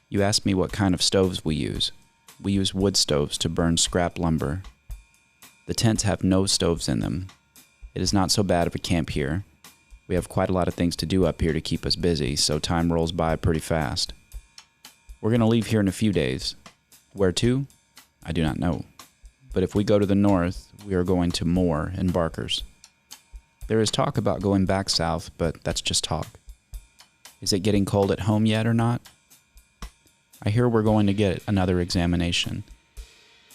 You asked me what kind of stoves we use. We use wood stoves to burn scrap lumber. The tents have no stoves in them. It is not so bad of a camp here. We have quite a lot of things to do up here to keep us busy, so time rolls by pretty fast. We're going to leave here in a few days. Where to? I do not know. But if we go to the north, we are going to Moore and Barker's. There is talk about going back south, but that's just talk. Is it getting cold at home yet or not? I hear we're going to get another examination.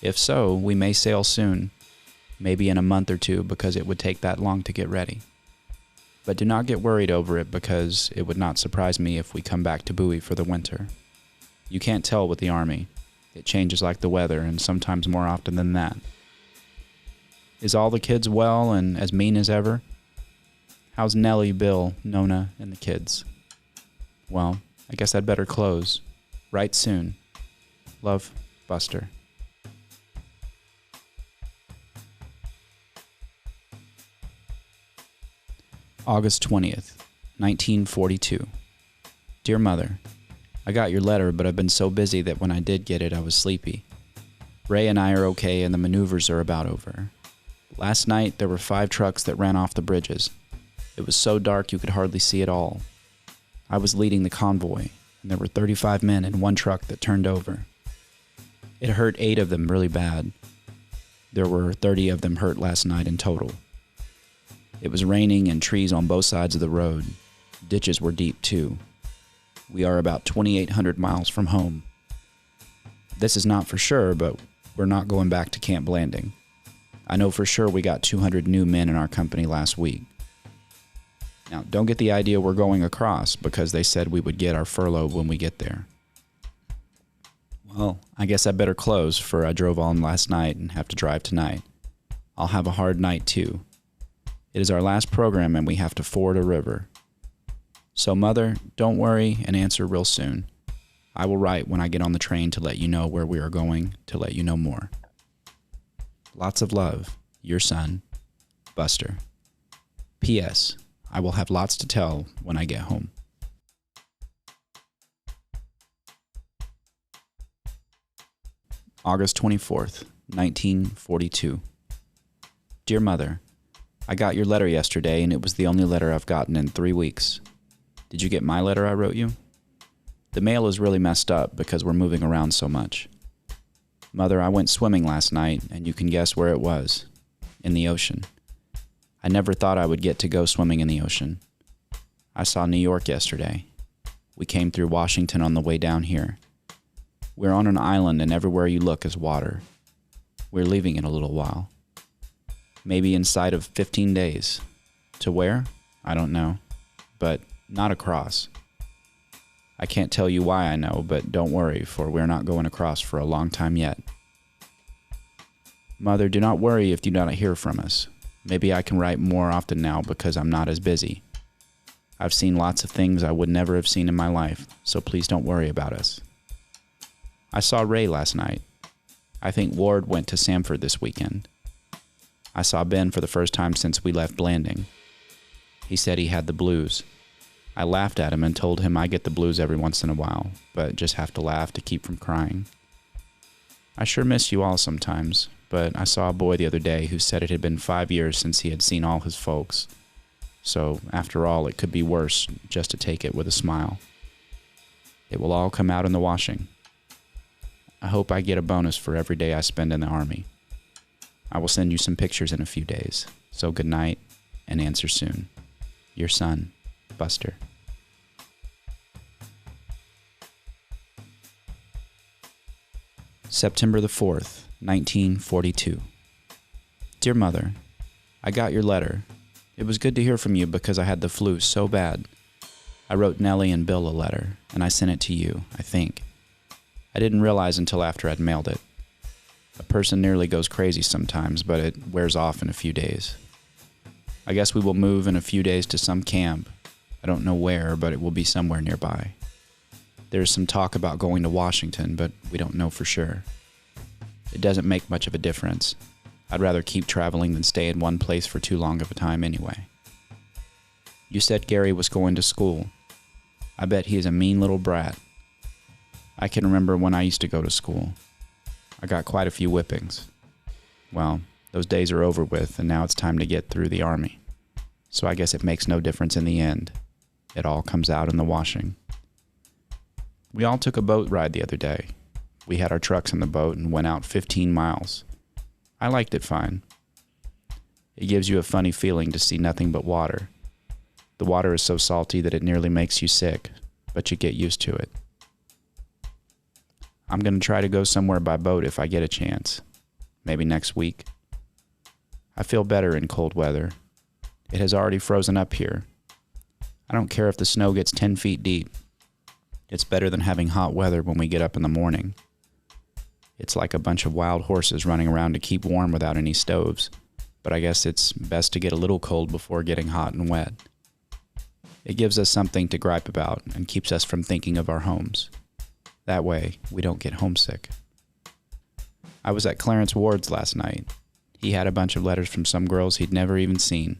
If so, we may sail soon, maybe in a month or 2 because it would take that long to get ready. But do not get worried over it because it would not surprise me if we come back to Bowie for the winter. You can't tell with the Army. It changes like the weather and sometimes more often than that. Is all the kids well and as mean as ever? How's Nellie, Bill, Nona, and the kids? Well, I guess I'd better close. Write soon. Love, Buster. August 20th, 1942. Dear Mother, I got your letter, but I've been so busy that when I did get it, I was sleepy. Ray and I are okay, and the maneuvers are about over. Last night, there were 5 trucks that ran off the bridges. It was so dark you could hardly see at all. I was leading the convoy, and there were 35 men in one truck that turned over. It hurt 8 of them really bad. There were 30 of them hurt last night in total. It was raining and trees on both sides of the road. Ditches were deep too. We are about 2,800 miles from home. This is not for sure, but we're not going back to Camp Blanding. I know for sure we got 200 new men in our company last week. Now, don't get the idea we're going across because they said we would get our furlough when we get there. Well, I guess I better close, for I drove on last night and have to drive tonight. I'll have a hard night too. It is our last program and we have to ford a river. So, Mother, don't worry and answer real soon. I will write when I get on the train to let you know where we are going, to let you know more. Lots of love, your son, Buster. P.S. I will have lots to tell when I get home. August 24th, 1942. Dear Mother, I got your letter yesterday and it was the only letter I've gotten in 3 weeks. Did you get my letter I wrote you? The mail is really messed up because we're moving around so much. Mother, I went swimming last night and you can guess where it was. In the ocean. I never thought I would get to go swimming in the ocean. I saw New York yesterday. We came through Washington on the way down here. We're on an island and everywhere you look is water. We're leaving in a little while. Maybe inside of 15 days. To where? I don't know. But not across. I can't tell you why I know, but don't worry, for we're not going across for a long time yet. Mother, do not worry if you do not hear from us. Maybe I can write more often now because I'm not as busy. I've seen lots of things I would never have seen in my life, so please don't worry about us. I saw Ray last night. I think Ward went to Samford this weekend. I saw Ben for the first time since we left Blanding. He said he had the blues. I laughed at him and told him I get the blues every once in a while, but just have to laugh to keep from crying. I sure miss you all sometimes, but I saw a boy the other day who said it had been 5 years since he had seen all his folks. So, after all, it could be worse just to take it with a smile. It will all come out in the washing. I hope I get a bonus for every day I spend in the Army. I will send you some pictures in a few days, so good night and answer soon. Your son, Buster. September the 4th, 1942. Dear Mother, I got your letter. It was good to hear from you because I had the flu so bad. I wrote Nellie and Bill a letter, and I sent it to you, I think. I didn't realize until after I'd mailed it. A person nearly goes crazy sometimes, but it wears off in a few days. I guess we will move in a few days to some camp. I don't know where, but it will be somewhere nearby. There's some talk about going to Washington, but we don't know for sure. It doesn't make much of a difference. I'd rather keep traveling than stay in one place for too long of a time anyway. You said Gary was going to school. I bet he is a mean little brat. I can remember when I used to go to school. I got quite a few whippings. Well, those days are over with, and now it's time to get through the Army. So I guess it makes no difference in the end. It all comes out in the washing. We all took a boat ride the other day. We had our trucks in the boat and went out 15 miles. I liked it fine. It gives you a funny feeling to see nothing but water. The water is so salty that it nearly makes you sick, but you get used to it. I'm going to try to go somewhere by boat if I get a chance. Maybe next week. I feel better in cold weather. It has already frozen up here. I don't care if the snow gets 10 feet deep. It's better than having hot weather when we get up in the morning. It's like a bunch of wild horses running around to keep warm without any stoves, but I guess it's best to get a little cold before getting hot and wet. It gives us something to gripe about and keeps us from thinking of our homes. That way, we don't get homesick. I was at Clarence Ward's last night. He had a bunch of letters from some girls he'd never even seen.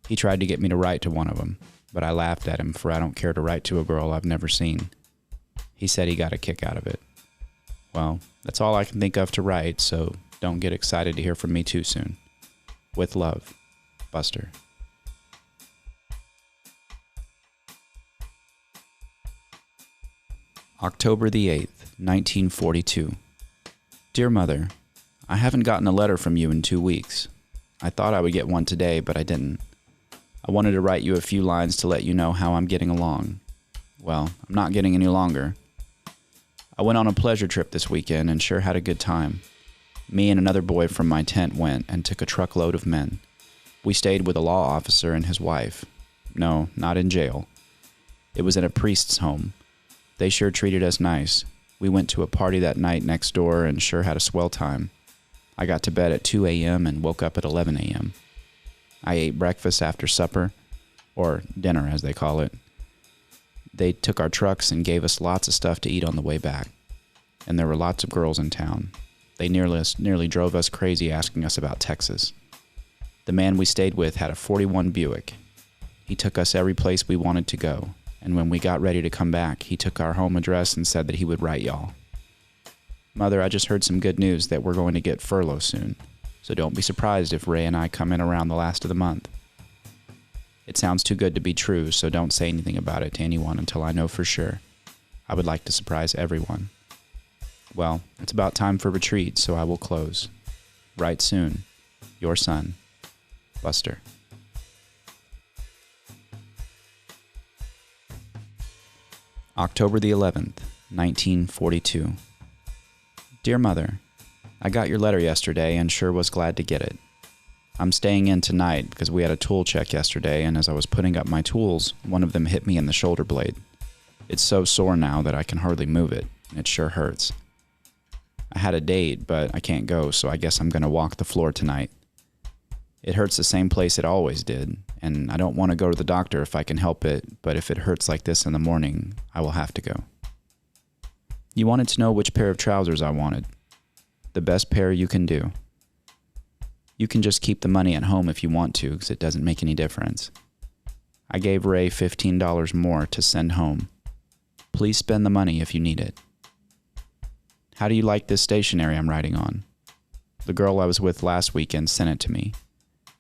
He tried to get me to write to one of them, but I laughed at him for I don't care to write to a girl I've never seen. He said he got a kick out of it. Well, that's all I can think of to write, so don't get excited to hear from me too soon. With love, Buster. October the 8th, 1942. Dear Mother, I haven't gotten a letter from you in 2 weeks. I thought I would get one today, but I didn't. I wanted to write you a few lines to let you know how I'm getting along. Well, I'm not getting any longer. I went on a pleasure trip this weekend and sure had a good time. Me and another boy from my tent went and took a truckload of men. We stayed with a law officer and his wife. No, not in jail. It was in a priest's home. They sure treated us nice. We went to a party that night next door and sure had a swell time. I got to bed at 2 a.m. and woke up at 11 a.m. I ate breakfast after supper, or dinner as they call it. They took our trucks and gave us lots of stuff to eat on the way back. And there were lots of girls in town. They nearly drove us crazy asking us about Texas. The man we stayed with had a 41 Buick. He took us every place we wanted to go. And when we got ready to come back, he took our home address and said that he would write y'all. Mother, I just heard some good news that we're going to get furlough soon, so don't be surprised if Ray and I come in around the last of the month. It sounds too good to be true, so don't say anything about it to anyone until I know for sure. I would like to surprise everyone. Well, it's about time for retreat, so I will close. Write soon. Your son, Buster. October the 11th, 1942. Dear Mother, I got your letter yesterday and sure was glad to get it. I'm staying in tonight because we had a tool check yesterday, and as I was putting up my tools, one of them hit me in the shoulder blade. It's so sore now that I can hardly move it, and it sure hurts. I had a date, but I can't go, so I guess I'm going to walk the floor tonight. It hurts the same place it always did, and I don't want to go to the doctor if I can help it, but if it hurts like this in the morning, I will have to go. You wanted to know which pair of trousers I wanted. The best pair you can do. You can just keep the money at home if you want to, because it doesn't make any difference. I gave Ray $15 more to send home. Please spend the money if you need it. How do you like this stationery I'm writing on? The girl I was with last weekend sent it to me.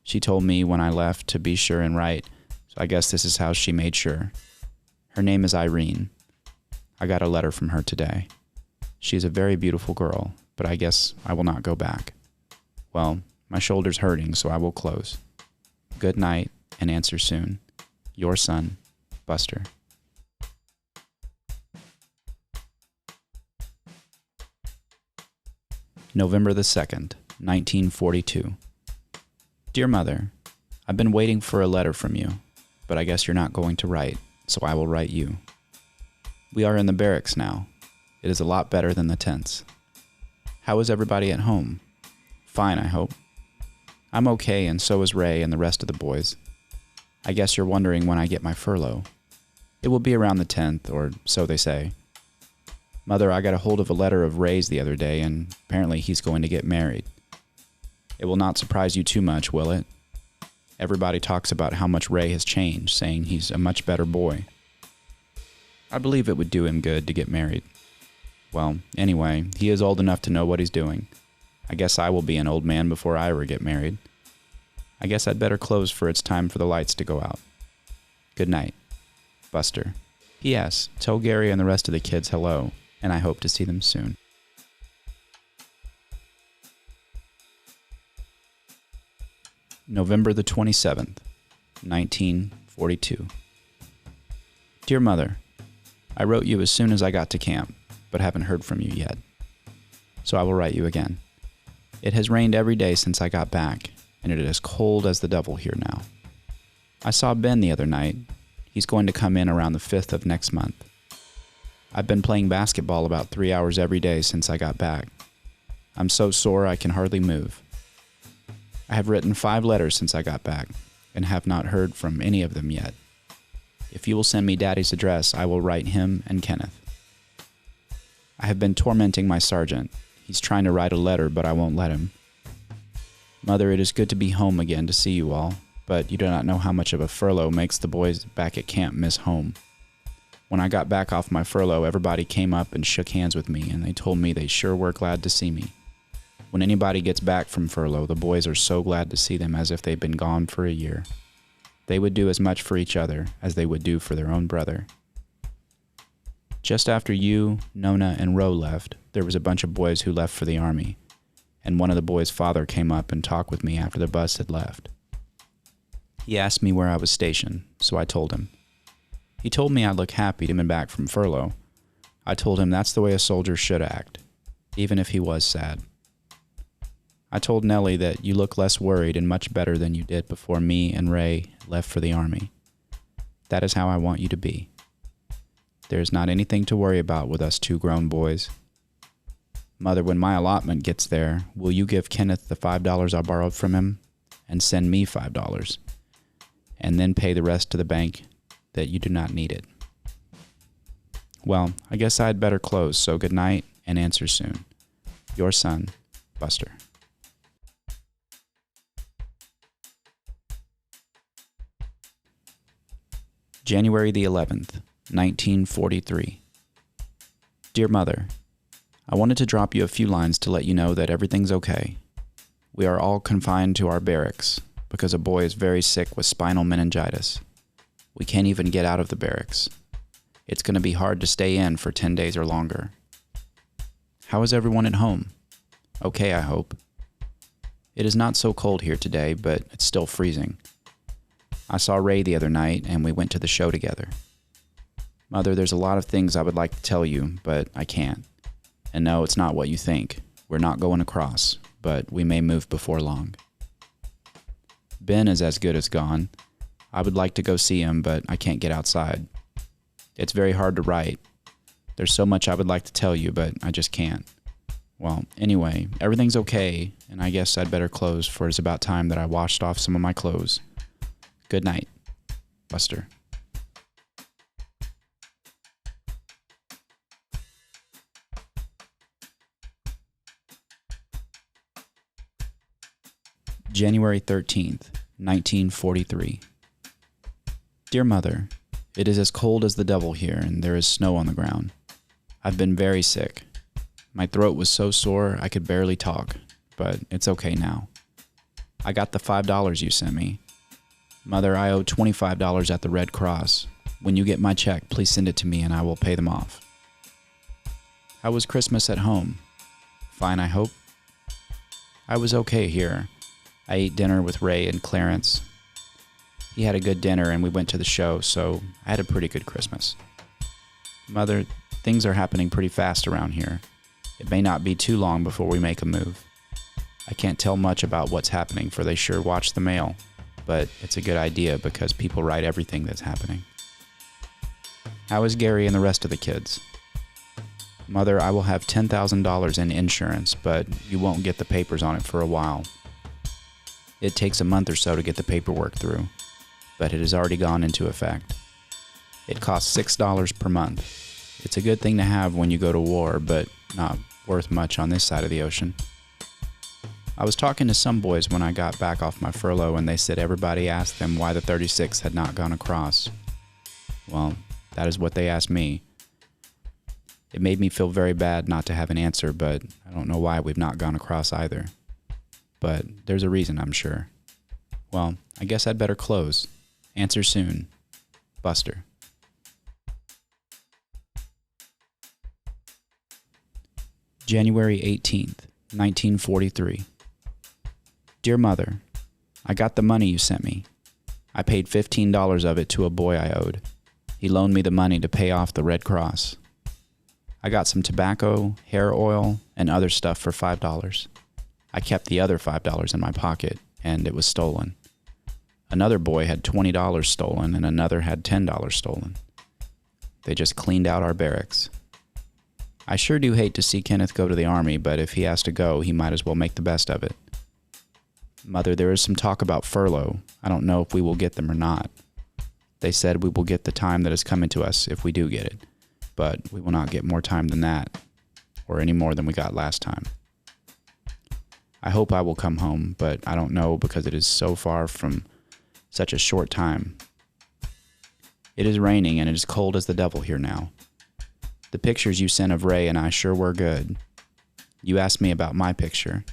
She told me when I left to be sure and write, so I guess this is how she made sure. Her name is Irene. I got a letter from her today. She is a very beautiful girl, but I guess I will not go back. Well, my shoulder's hurting, so I will close. Good night, and answer soon. Your son, Buster. November the 2nd, 1942. Dear Mother, I've been waiting for a letter from you, but I guess you're not going to write, so I will write you. We are in the barracks now. It is a lot better than the tents. How is everybody at home? Fine, I hope. I'm okay, and so is Ray and the rest of the boys. I guess you're wondering when I get my furlough. It will be around the 10th, or so they say. Mother, I got a hold of a letter of Ray's the other day, and apparently he's going to get married. It will not surprise you too much, will it? Everybody talks about how much Ray has changed, saying he's a much better boy. I believe it would do him good to get married. Well, anyway, he is old enough to know what he's doing. I guess I will be an old man before I ever get married. I guess I'd better close, for it's time for the lights to go out. Good night. Buster. P.S. Tell Gary and the rest of the kids hello, and I hope to see them soon. November the 27th, 1942. Dear Mother, I wrote you as soon as I got to camp, but haven't heard from you yet. So I will write you again. It has rained every day since I got back, and it is as cold as the devil here now. I saw Ben the other night. He's going to come in around the 5th of next month. I've been playing basketball about 3 hours every day since I got back. I'm so sore I can hardly move. I have written 5 letters since I got back, and have not heard from any of them yet. If you will send me Daddy's address, I will write him and Kenneth. I have been tormenting my sergeant. He's trying to write a letter, but I won't let him. Mother, it is good to be home again to see you all, but you do not know how much of a furlough makes the boys back at camp miss home. When I got back off my furlough, everybody came up and shook hands with me, and they told me they sure were glad to see me. When anybody gets back from furlough, the boys are so glad to see them as if they've been gone for a year. They would do as much for each other as they would do for their own brother. Just after you, Nona, and Ro left, there was a bunch of boys who left for the Army, and one of the boys' father came up and talked with me after the bus had left. He asked me where I was stationed, so I told him. He told me I looked happy to be back from furlough. I told him that's the way a soldier should act, even if he was sad. I told Nellie that you look less worried and much better than you did before me and Ray left for the Army. That is how I want you to be. There is not anything to worry about with us two grown boys. Mother, when my allotment gets there, will you give Kenneth the $5 I borrowed from him and send me $5, and then pay the rest to the bank that you do not need it? Well, I guess I had better close, so good night and answer soon. Your son, Buster. January the 11th, 1943. Dear Mother, I wanted to drop you a few lines to let you know that everything's okay. We are all confined to our barracks because a boy is very sick with spinal meningitis. We can't even get out of the barracks. It's going to be hard to stay in for 10 days or longer. How is everyone at home? Okay, I hope. It is not so cold here today, but it's still freezing. I saw Ray the other night, and we went to the show together. Mother, there's a lot of things I would like to tell you, but I can't. And no, it's not what you think. We're not going across, but we may move before long. Ben is as good as gone. I would like to go see him, but I can't get outside. It's very hard to write. There's so much I would like to tell you, but I just can't. Well, anyway, everything's okay, and I guess I'd better close, for it's about time that I washed off some of my clothes. Good night, Buster. January 13th, 1943. Dear Mother, it is as cold as the devil here, and there is snow on the ground. I've been very sick. My throat was so sore I could barely talk, but it's okay now. I got the $5 you sent me. Mother, I owe $25 at the Red Cross. When you get my check, please send it to me and I will pay them off. How was Christmas at home? Fine, I hope. I was okay here. I ate dinner with Ray and Clarence. He had a good dinner and we went to the show, so I had a pretty good Christmas. Mother, things are happening pretty fast around here. It may not be too long before we make a move. I can't tell much about what's happening, for they sure watch the mail, but it's a good idea because people write everything that's happening. How is Gary and the rest of the kids? Mother, I will have $10,000 in insurance, but you won't get the papers on it for a while. It takes a month or so to get the paperwork through, but it has already gone into effect. It costs $6 per month. It's a good thing to have when you go to war, but not worth much on this side of the ocean. I was talking to some boys when I got back off my furlough, and they said everybody asked them why the 36th had not gone across. Well, that is what they asked me. It made me feel very bad not to have an answer, but I don't know why we've not gone across either. But there's a reason, I'm sure. Well, I guess I'd better close. Answer soon. Buster. January 18th, 1943. Dear Mother, I got the money you sent me. I paid $15 of it to a boy I owed. He loaned me the money to pay off the Red Cross. I got some tobacco, hair oil, and other stuff for $5. I kept the other $5 in my pocket, and it was stolen. Another boy had $20 stolen, and another had $10 stolen. They just cleaned out our barracks. I sure do hate to see Kenneth go to the Army, but if he has to go, he might as well make the best of it. Mother, there is some talk about furlough. I don't know if we will get them or not. They said we will get the time that is coming to us if we do get it, but we will not get more time than that, or any more than we got last time. I hope I will come home, but I don't know because it is so far from such a short time. It is raining and it is cold as the devil here now. The pictures you sent of Ray and I sure were good. You asked me about my picture.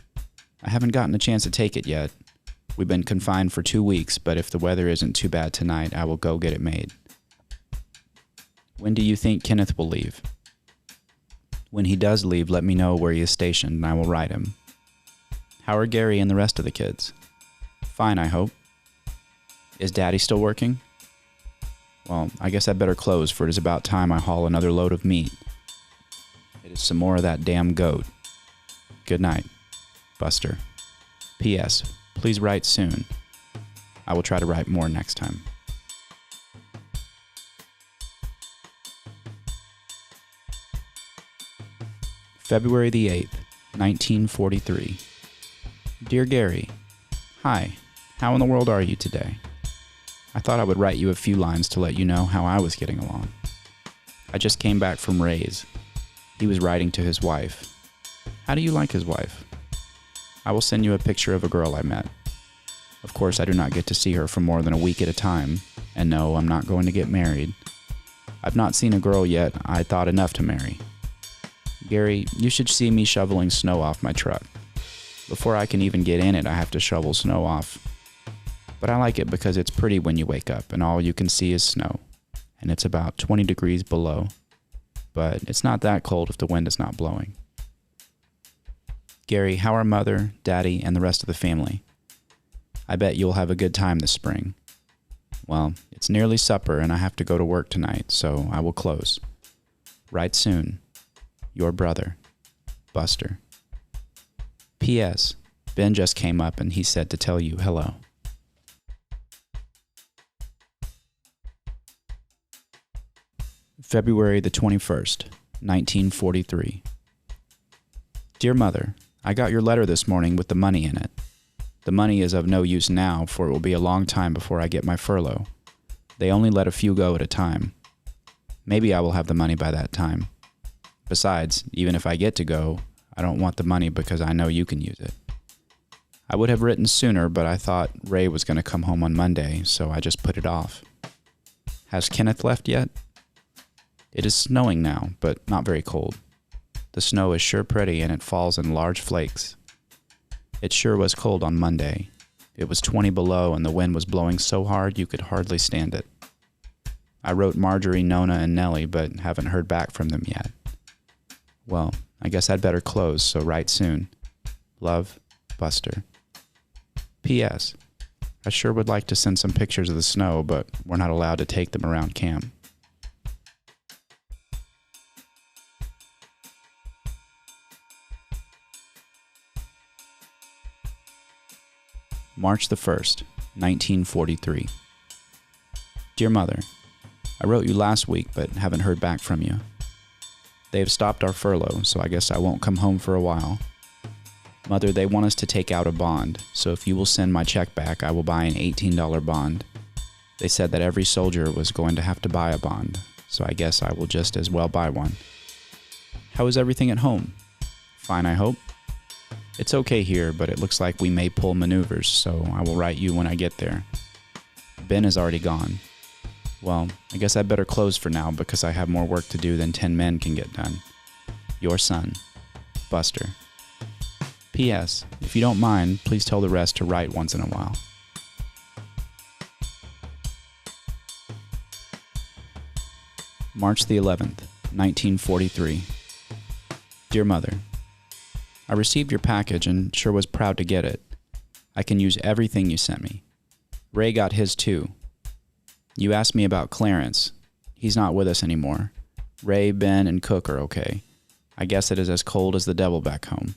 I haven't gotten a chance to take it yet. We've been confined for 2 weeks, but if the weather isn't too bad tonight, I will go get it made. When do you think Kenneth will leave? When he does leave, let me know where he is stationed and I will write him. How are Gary and the rest of the kids? Fine, I hope. Is Daddy still working? Well, I guess I better close, for it is about time I haul another load of meat. It is some more of that damn goat. Good night, Buster. P.S. Please write soon. I will try to write more next time. February the 8th, 1943. Dear Gary, hi, how in the world are you today? I thought I would write you a few lines to let you know how I was getting along. I just came back from Ray's. He was writing to his wife. How do you like his wife? I will send you a picture of a girl I met. Of course, I do not get to see her for more than a week at a time, and no, I'm not going to get married. I've not seen a girl yet I thought enough to marry. Gary, you should see me shoveling snow off my truck. Before I can even get in it, I have to shovel snow off. But I like it because it's pretty when you wake up and all you can see is snow, and it's about 20 degrees below. But it's not that cold if the wind is not blowing. Gary, how are Mother, Daddy, and the rest of the family? I bet you'll have a good time this spring. Well, it's nearly supper and I have to go to work tonight, so I will close. Write soon. Your brother, Buster. P.S. Ben just came up and he said to tell you hello. February the 21st, 1943. Dear Mother, I got your letter this morning with the money in it. The money is of no use now, for it will be a long time before I get my furlough. They only let a few go at a time. Maybe I will have the money by that time. Besides, even if I get to go, I don't want the money because I know you can use it. I would have written sooner, but I thought Ray was going to come home on Monday, so I just put it off. Has Kenneth left yet? It is snowing now, but not very cold. The snow is sure pretty and it falls in large flakes. It sure was cold on Monday. It was 20 below and the wind was blowing so hard you could hardly stand it. I wrote Marjorie, Nona, and Nellie, but haven't heard back from them yet. Well, I guess I'd better close, so write soon. Love, Buster. P.S. I sure would like to send some pictures of the snow, but we're not allowed to take them around camp. March the 1st, 1943. Dear Mother, I wrote you last week but haven't heard back from you. They have stopped our furlough, so I guess I won't come home for a while. Mother, they want us to take out a bond, so if you will send my check back, I will buy an $18 bond. They said that every soldier was going to have to buy a bond, so I guess I will just as well buy one. How is everything at home? Fine, I hope. It's okay here, but it looks like we may pull maneuvers, so I will write you when I get there. Ben is already gone. Well, I guess I'd better close for now because I have more work to do than 10 men can get done. Your son, Buster. P.S. If you don't mind, please tell the rest to write once in a while. March the 11th, 1943. Dear Mother, I received your package and sure was proud to get it. I can use everything you sent me. Ray got his too. You asked me about Clarence. He's not with us anymore. Ray, Ben, and Cook are okay. I guess it is as cold as the devil back home.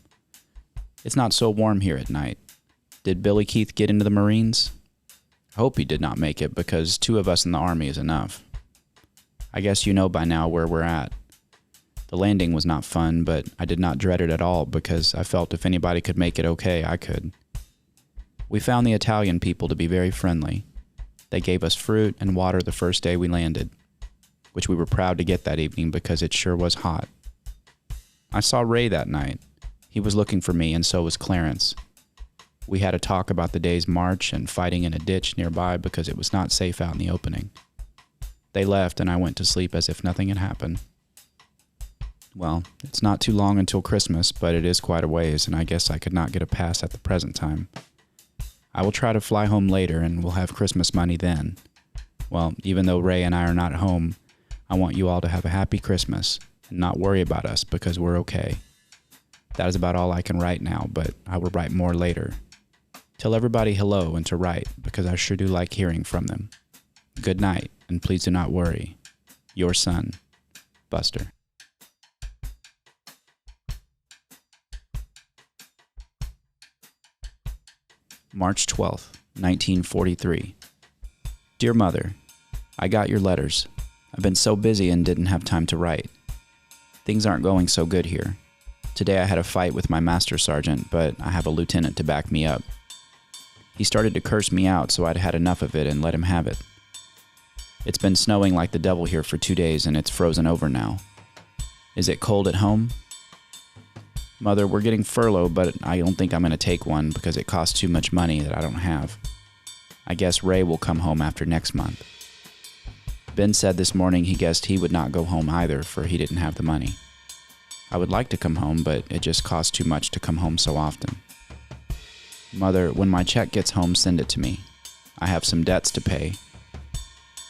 It's not so warm here at night. Did Billy Keith get into the Marines? I hope he did not make it because 2 of us in the Army is enough. I guess you know by now where we're at. The landing was not fun, but I did not dread it at all because I felt if anybody could make it okay, I could. We found the Italian people to be very friendly. They gave us fruit and water the first day we landed, which we were proud to get that evening because it sure was hot. I saw Ray that night. He was looking for me, and so was Clarence. We had a talk about the day's march and fighting in a ditch nearby because it was not safe out in the opening. They left, and I went to sleep as if nothing had happened. Well, it's not too long until Christmas, but it is quite a ways, and I guess I could not get a pass at the present time. I will try to fly home later, and we'll have Christmas money then. Well, even though Ray and I are not at home, I want you all to have a happy Christmas and not worry about us because we're okay. That is about all I can write now, but I will write more later. Tell everybody hello and to write, because I sure do like hearing from them. Good night, and please do not worry. Your son, Buster. March 12th, 1943. Dear Mother, I got your letters. I've been so busy and didn't have time to write. Things aren't going so good here. Today I had a fight with my master sergeant, but I have a lieutenant to back me up. He started to curse me out, so I'd had enough of it and let him have it. It's been snowing like the devil here for 2 days and it's frozen over now. Is it cold at home? Mother, we're getting furlough, but I don't think I'm going to take one because it costs too much money that I don't have. I guess Ray will come home after next month. Ben said this morning he guessed he would not go home either, for he didn't have the money. I would like to come home, but it just costs too much to come home so often. Mother, when my check gets home, send it to me. I have some debts to pay.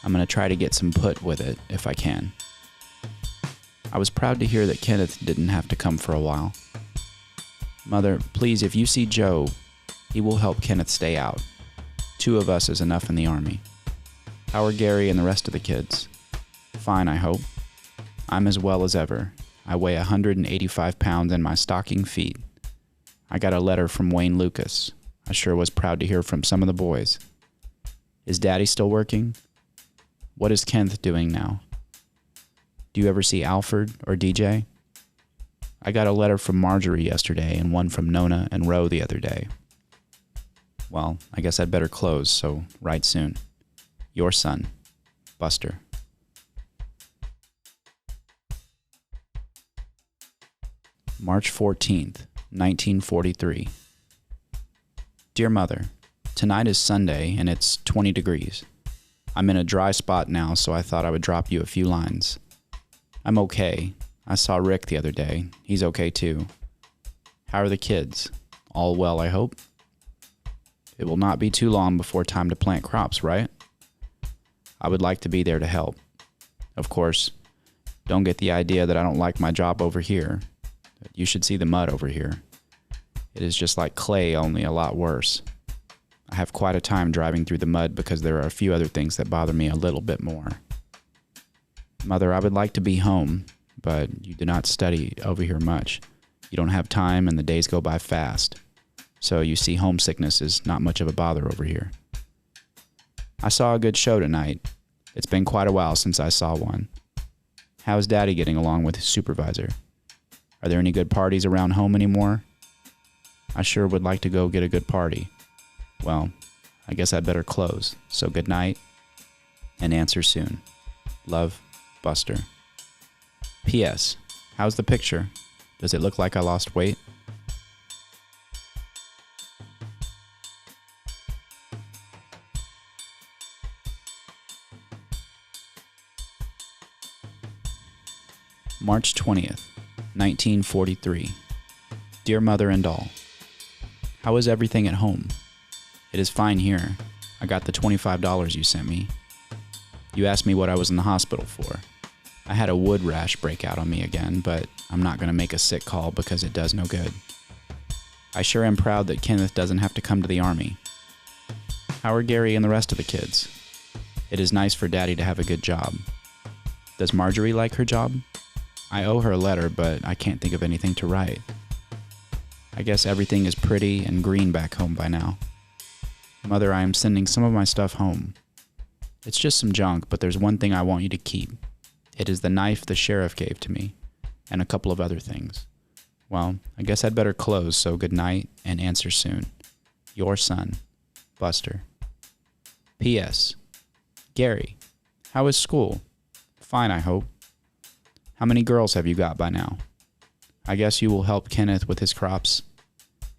I'm going to try to get some put with it if I can. I was proud to hear that Kenneth didn't have to come for a while. Mother, please, if you see Joe, he will help Kenneth stay out. 2 of us is enough in the Army. How are Gary and the rest of the kids? Fine, I hope. I'm as well as ever. I weigh 185 pounds in my stocking feet. I got a letter from Wayne Lucas. I sure was proud to hear from some of the boys. Is Daddy still working? What is Kenneth doing now? Do you ever see Alfred or DJ? I got a letter from Marjorie yesterday and one from Nona and Ro the other day. Well, I guess I'd better close, so write soon. Your son, Buster. March 14th, 1943. Dear Mother, tonight is Sunday and it's 20 degrees. I'm in a dry spot now, so I thought I would drop you a few lines. I'm okay. I saw Rick the other day. He's okay too. How are the kids? All well, I hope? It will not be too long before time to plant crops, right? I would like to be there to help. Of course, don't get the idea that I don't like my job over here. You should see the mud over here. It is just like clay, only a lot worse. I have quite a time driving through the mud because there are a few other things that bother me a little bit more. Mother, I would like to be home, but you do not study over here much. You don't have time and the days go by fast. So you see, homesickness is not much of a bother over here. I saw a good show tonight. It's been quite a while since I saw one. How is Daddy getting along with his supervisor? Are there any good parties around home anymore? I sure would like to go get a good party. Well, I guess I'd better close. So good night and answer soon. Love, Buster. P.S. How's the picture? Does it look like I lost weight? March 20th, 1943. Dear Mother and all, how is everything at home? It is fine here. I got the $25 you sent me. You asked me what I was in the hospital for. I had a wood rash break out on me again, but I'm not going to make a sick call because it does no good. I sure am proud that Kenneth doesn't have to come to the Army. How are Gary and the rest of the kids? It is nice for Daddy to have a good job. Does Marjorie like her job? I owe her a letter, but I can't think of anything to write. I guess everything is pretty and green back home by now. Mother, I am sending some of my stuff home. It's just some junk, but there's one thing I want you to keep. It is the knife the sheriff gave to me, and a couple of other things. Well, I guess I'd better close, so good night and answer soon. Your son, Buster. P.S. Gary, how is school? Fine, I hope. How many girls have you got by now? I guess you will help Kenneth with his crops.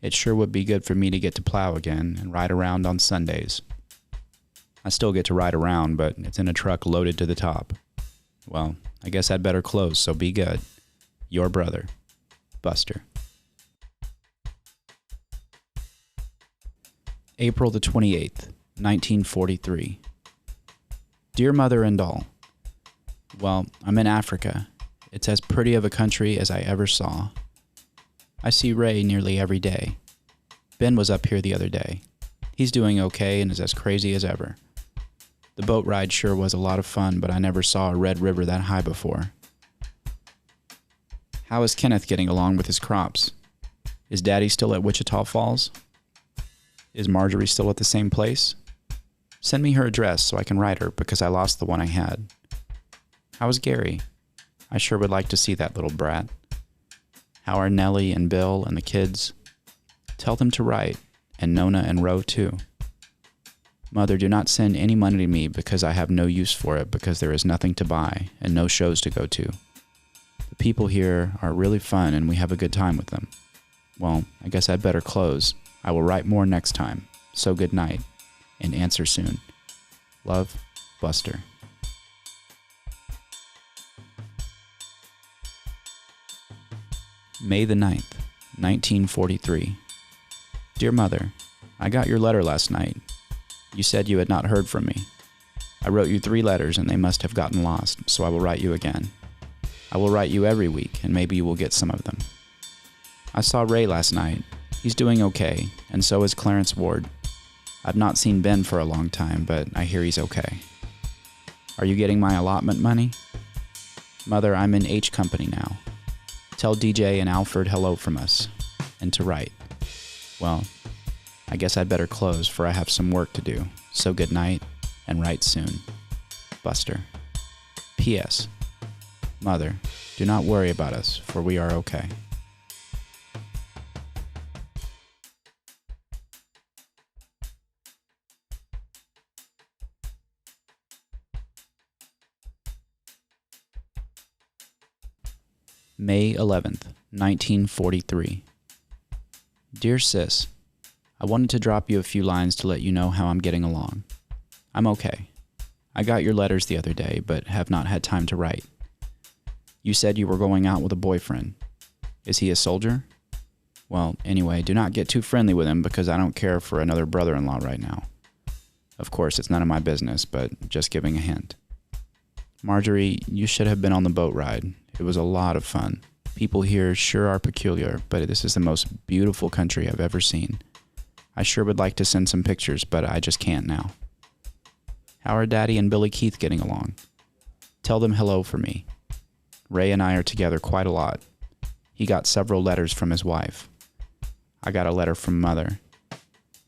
It sure would be good for me to get to plow again and ride around on Sundays. I still get to ride around, but it's in a truck loaded to the top. Well, I guess I'd better close, so be good. Your brother, Buster. April the 28th, 1943. Dear Mother and all, well, I'm in Africa. It's as pretty of a country as I ever saw. I see Ray nearly every day. Ben was up here the other day. He's doing okay and is as crazy as ever. The boat ride sure was a lot of fun, but I never saw a red river that high before. How is Kenneth getting along with his crops? Is Daddy still at Wichita Falls? Is Marjorie still at the same place? Send me her address so I can write her because I lost the one I had. How is Gary? I sure would like to see that little brat. How are Nellie and Bill and the kids? Tell them to write, and Nona and Ro too. Mother, do not send any money to me because I have no use for it because there is nothing to buy and no shows to go to. The people here are really fun and we have a good time with them. Well, I guess I'd better close. I will write more next time. So good night, and answer soon. Love, Buster. May the 9th, 1943. Dear Mother, I got your letter last night. You said you had not heard from me. I wrote you 3 letters and they must have gotten lost, so I will write you again. I will write you every week and maybe you will get some of them. I saw Ray last night. He's doing okay, and so is Clarence Ward. I've not seen Ben for a long time, but I hear he's okay. Are you getting my allotment money? Mother, I'm in H Company now. Tell DJ and Alfred hello from us, and to write. Well, I guess I'd better close for I have some work to do, so good night, and write soon. Buster. P.S. Mother, do not worry about us, for we are okay. May 11th, 1943. Dear Sis, I wanted to drop you a few lines to let you know how I'm getting along. I'm okay. I got your letters the other day, but have not had time to write. You said you were going out with a boyfriend. Is he a soldier? Well, anyway, do not get too friendly with him because I don't care for another brother-in-law right now. Of course, it's none of my business, but just giving a hint. Marjorie, you should have been on the boat ride. It was a lot of fun. People here sure are peculiar, but this is the most beautiful country I've ever seen. I sure would like to send some pictures, but I just can't now. How are Daddy and Billy Keith getting along? Tell them hello for me. Ray and I are together quite a lot. He got several letters from his wife. I got a letter from Mother.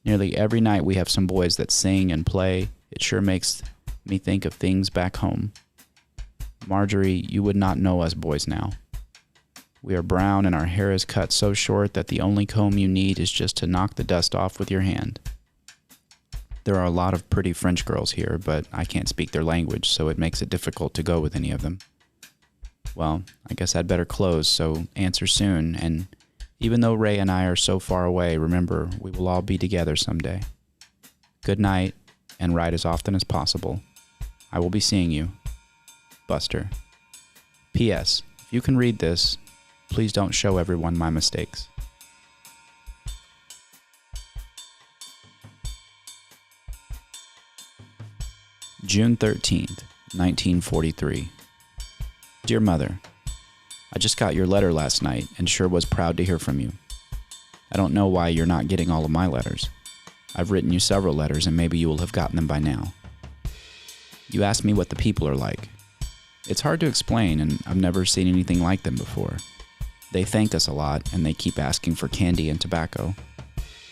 Nearly every night we have some boys that sing and play. It sure makes me think of things back home. Marjorie, you would not know us boys now. We are brown and our hair is cut so short that the only comb you need is just to knock the dust off with your hand. There are a lot of pretty French girls here, but I can't speak their language, so it makes it difficult to go with any of them. Well, I guess I'd better close, so answer soon, and even though Ray and I are so far away, remember, we will all be together someday. Good night, and write as often as possible. I will be seeing you. Buster. P.S. If you can read this, please don't show everyone my mistakes. June 13th, 1943. Dear Mother, I just got your letter last night and sure was proud to hear from you. I don't know why you're not getting all of my letters. I've written you several letters and maybe you will have gotten them by now. You asked me what the people are like. It's hard to explain, and I've never seen anything like them before. They thank us a lot, and they keep asking for candy and tobacco.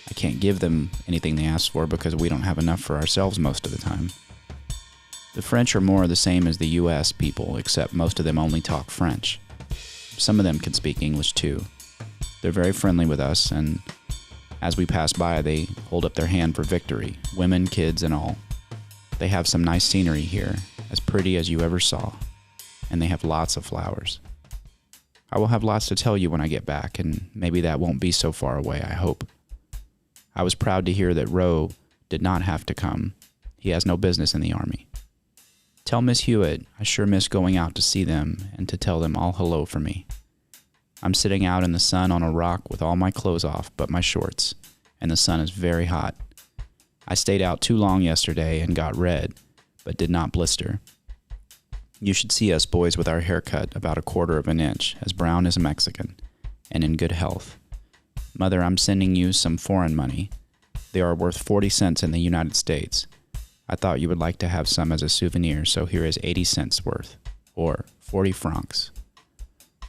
I can't give them anything they ask for because we don't have enough for ourselves most of the time. The French are more the same as the U.S. people, except most of them only talk French. Some of them can speak English too. They're very friendly with us, and as we pass by, they hold up their hand for victory, women, kids, and all. They have some nice scenery here, as pretty as you ever saw. And they have lots of flowers. I will have lots to tell you when I get back, and maybe that won't be so far away, I hope. I was proud to hear that Roe did not have to come. He has no business in the Army. Tell Miss Hewitt I sure miss going out to see them and to tell them all hello for me. I'm sitting out in the sun on a rock with all my clothes off but my shorts, and the sun is very hot. I stayed out too long yesterday and got red, but did not blister. You should see us boys with our hair cut about 1/4 of an inch, as brown as a Mexican, and in good health. Mother, I'm sending you some foreign money. They are worth 40 cents in the United States. I thought you would like to have some as a souvenir, so here is 80 cents worth, or 40 francs.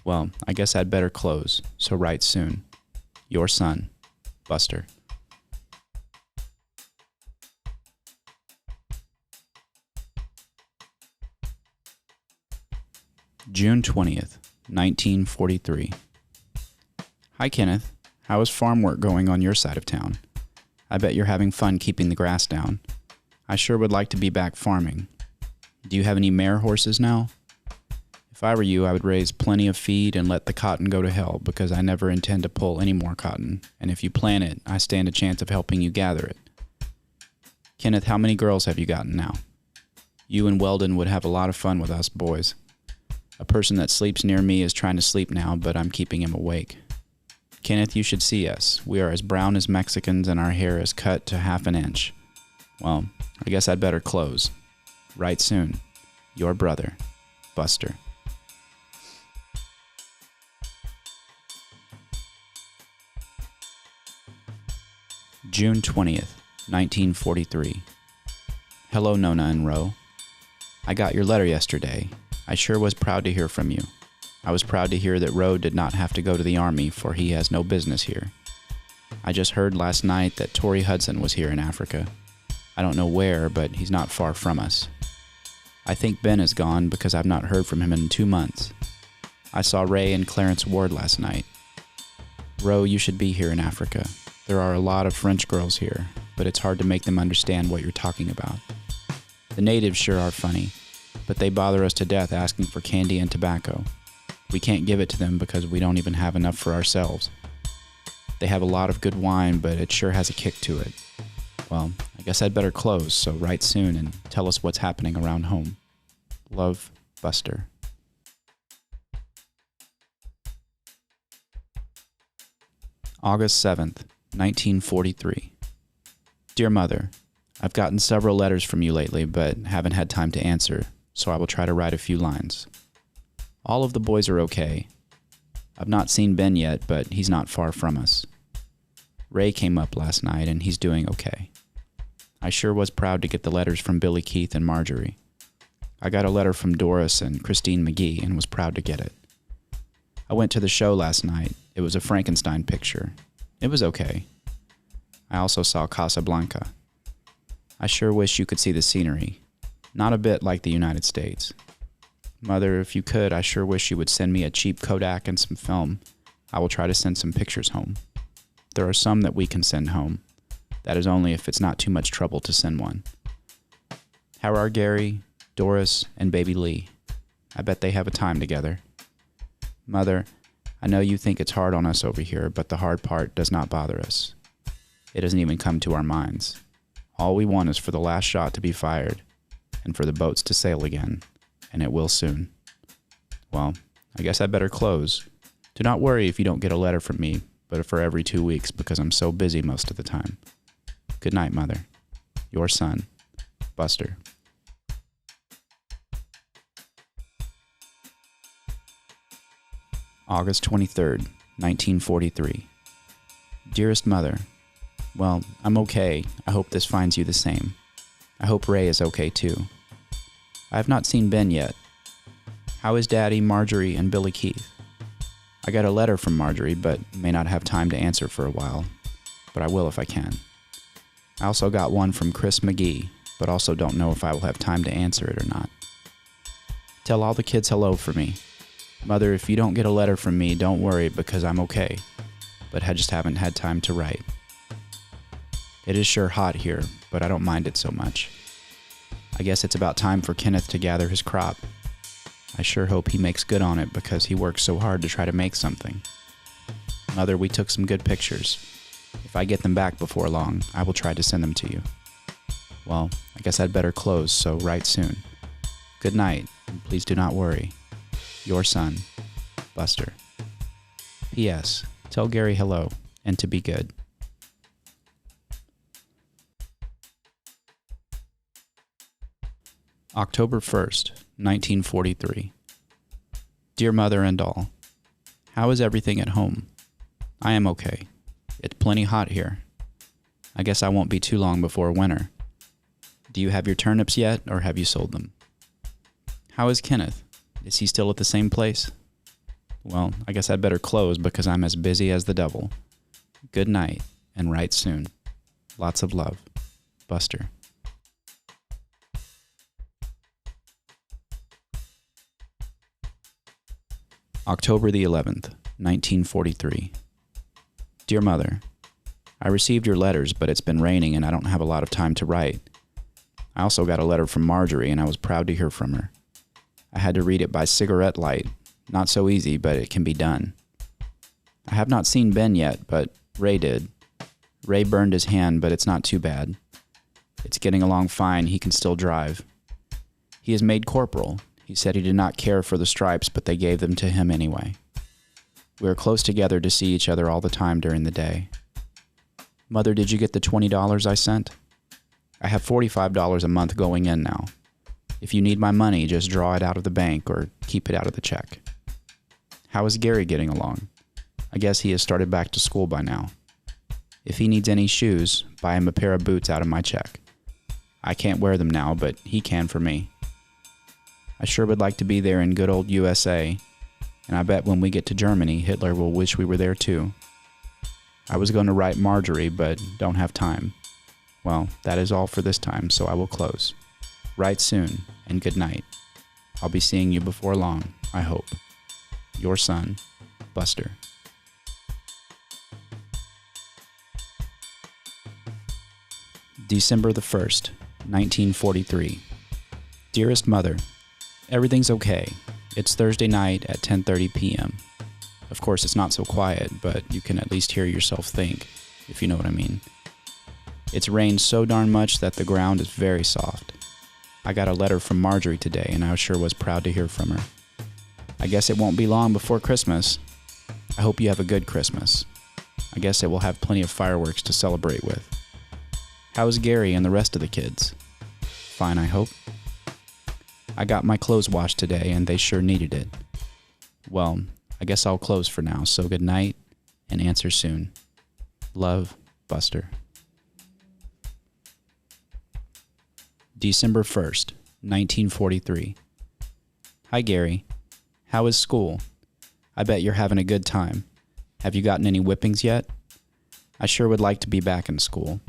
Well, I guess I'd better close, so write soon. Your son, Buster. June 20th, 1943. Hi, Kenneth. How is farm work going on your side of town? I bet you're having fun keeping the grass down. I sure would like to be back farming. Do you have any mare horses now? If I were you, I would raise plenty of feed and let the cotton go to hell, because I never intend to pull any more cotton, and if you plant it, I stand a chance of helping you gather it. Kenneth, how many girls have you gotten now? You and Weldon would have a lot of fun with us boys. A person that sleeps near me is trying to sleep now, but I'm keeping him awake. Kenneth, you should see us. We are as brown as Mexicans, and our hair is cut to 1/2 inch. Well, I guess I'd better close. Write soon. Your brother, Buster. June 20th, 1943. Hello, Nona and Ro. I got your letter yesterday. I sure was proud to hear from you. I was proud to hear that Ro did not have to go to the army, for he has no business here. I just heard last night that Torrey Hudson was here in Africa. I don't know where, but he's not far from us. I think Ben is gone because I've not heard from him in 2 months. I saw Ray and Clarence Ward last night. Ro, you should be here in Africa. There are a lot of French girls here, but it's hard to make them understand what you're talking about. The natives sure are funny, but they bother us to death asking for candy and tobacco. We can't give it to them because we don't even have enough for ourselves. They have a lot of good wine, but it sure has a kick to it. Well, I guess I'd better close, so write soon and tell us what's happening around home. Love, Buster. August 7th, 1943. Dear Mother, I've gotten several letters from you lately, but haven't had time to answer, so I will try to write a few lines. All of the boys are okay. I've not seen Ben yet, but he's not far from us. Ray came up last night, and he's doing okay. I sure was proud to get the letters from Billy Keith and Marjorie. I got a letter from Doris and Christine McGee and was proud to get it. I went to the show last night. It was a Frankenstein picture. It was okay. I also saw Casablanca. I sure wish you could see the scenery. Not a bit like the United States. Mother, if you could, I sure wish you would send me a cheap Kodak and some film. I will try to send some pictures home. There are some that we can send home. That is only if it's not too much trouble to send one. How are Gary, Doris, and baby Lee? I bet they have a time together. Mother, I know you think it's hard on us over here, but the hard part does not bother us. It doesn't even come to our minds. All we want is for the last shot to be fired and for the boats to sail again, and it will soon. Well, I guess I better close. Do not worry if you don't get a letter from me, but for every 2 weeks because I'm so busy most of the time. Good night, Mother. Your son, Buster. August 23rd, 1943. Dearest Mother, well, I'm okay. I hope this finds you the same. I hope Ray is okay too. I have not seen Ben yet. How is Daddy, Marjorie, and Billy Keith? I got a letter from Marjorie, but may not have time to answer for a while, but I will if I can. I also got one from Chris McGee, but also don't know if I will have time to answer it or not. Tell all the kids hello for me. Mother, if you don't get a letter from me, don't worry because I'm okay, but I just haven't had time to write. It is sure hot here, but I don't mind it so much. I guess it's about time for Kenneth to gather his crop. I sure hope he makes good on it because he works so hard to try to make something. Mother, we took some good pictures. If I get them back before long, I will try to send them to you. Well, I guess I'd better close, so write soon. Good night, and please do not worry. Your son, Buster. P.S. Tell Gary hello and to be good. October 1st, 1943. Dear Mother and all, how is everything at home? I am okay. It's plenty hot here. I guess I won't be too long before winter. Do you have your turnips yet, or have you sold them? How is Kenneth? Is he still at the same place? Well, I guess I'd better close because I'm as busy as the devil. Good night, and write soon. Lots of love. Buster. October the 11th, 1943. Dear Mother, I received your letters, but it's been raining and I don't have a lot of time to write. I also got a letter from Marjorie and I was proud to hear from her. I had to read it by cigarette light. Not so easy, but it can be done. I have not seen Ben yet, but Ray did. Ray burned his hand, but it's not too bad. It's getting along fine. He can still drive. He is made corporal. He said he did not care for the stripes, but they gave them to him anyway. We are close together to see each other all the time during the day. Mother, did you get the $20 I sent? I have $45 a month going in now. If you need my money, just draw it out of the bank or keep it out of the check. How is Gary getting along? I guess he has started back to school by now. If he needs any shoes, buy him a pair of boots out of my check. I can't wear them now, but he can for me. I sure would like to be there in good old USA, and I bet when we get to Germany, Hitler will wish we were there too. I was going to write Marjorie, but don't have time. Well, that is all for this time, so I will close. Write soon, and good night. I'll be seeing you before long, I hope. Your son, Buster. December the 1st, 1943. Dearest Mother, everything's okay. It's Thursday night at 10:30 p.m. Of course, it's not so quiet, but you can at least hear yourself think, if you know what I mean. It's rained so darn much that the ground is very soft. I got a letter from Marjorie today, and I sure was proud to hear from her. I guess it won't be long before Christmas. I hope you have a good Christmas. I guess it will have plenty of fireworks to celebrate with. How's Gary and the rest of the kids? Fine, I hope. I got my clothes washed today, and they sure needed it. Well, I guess I'll close for now, so good night, and answer soon. Love, Buster. December 1st, 1943. Hi, Gary. How is school? I bet you're having a good time. Have you gotten any whippings yet? I sure would like to be back in school.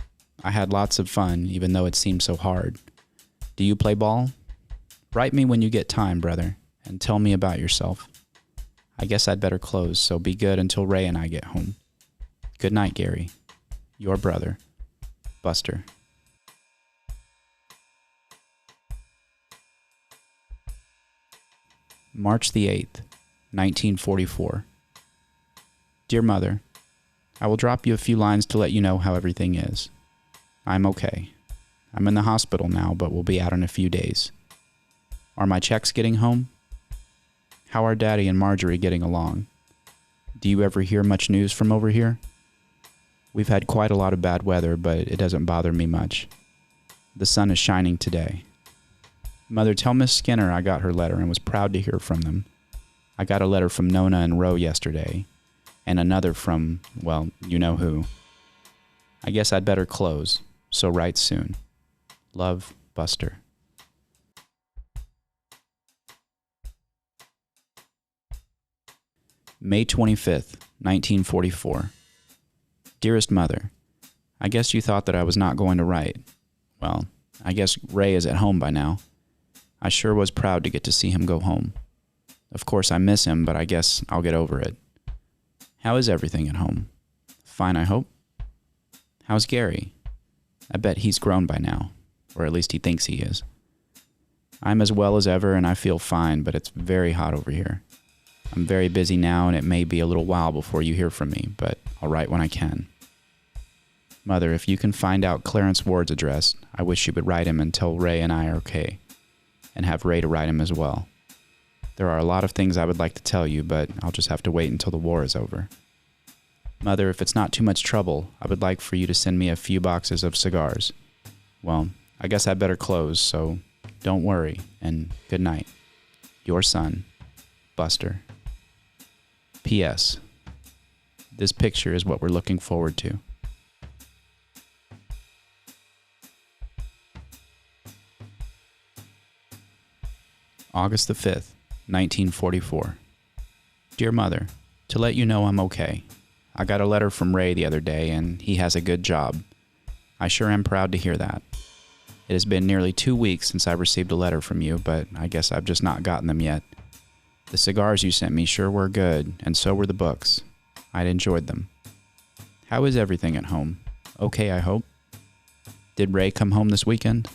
I had lots of fun, even though it seemed so hard. Do you play ball? Write me when you get time, brother, and tell me about yourself. I guess I'd better close, so be good until Ray and I get home. Good night, Gary. Your brother, Buster. March the 8th, 1944. Dear Mother, I will drop you a few lines to let you know how everything is. I'm okay. I'm in the hospital now, but will be out in a few days. Are my checks getting home? How are Daddy and Marjorie getting along? Do you ever hear much news from over here? We've had quite a lot of bad weather, but it doesn't bother me much. The sun is shining today. Mother, tell Miss Skinner I got her letter and was proud to hear from them. I got a letter from Nona and Ro yesterday, and another from, well, you know who. I guess I'd better close, so write soon. Love, Buster. May 25th, 1944. Dearest Mother, I guess you thought that I was not going to write. Well, I guess Ray is at home by now. I sure was proud to get to see him go home. Of course, I miss him, but I guess I'll get over it. How is everything at home? Fine, I hope. How's Gary? I bet he's grown by now, or at least he thinks he is. I'm as well as ever, and I feel fine, but it's very hot over here. I'm very busy now, and it may be a little while before you hear from me, but I'll write when I can. Mother, if you can find out Clarence Ward's address, I wish you would write him and tell Ray and I are okay, and have Ray to write him as well. There are a lot of things I would like to tell you, but I'll just have to wait until the war is over. Mother, if it's not too much trouble, I would like for you to send me a few boxes of cigars. Well, I guess I'd better close, so don't worry, and good night. Your son, Buster. P.S. This picture is what we're looking forward to. August the 5th, 1944. Dear Mother, to let you know I'm okay. I got a letter from Ray the other day, and he has a good job. I sure am proud to hear that. It has been nearly 2 weeks since I received a letter from you, but I guess I've just not gotten them yet. The cigars you sent me sure were good, and so were the books. I'd enjoyed them. How is everything at home? Okay, I hope. Did Ray come home this weekend?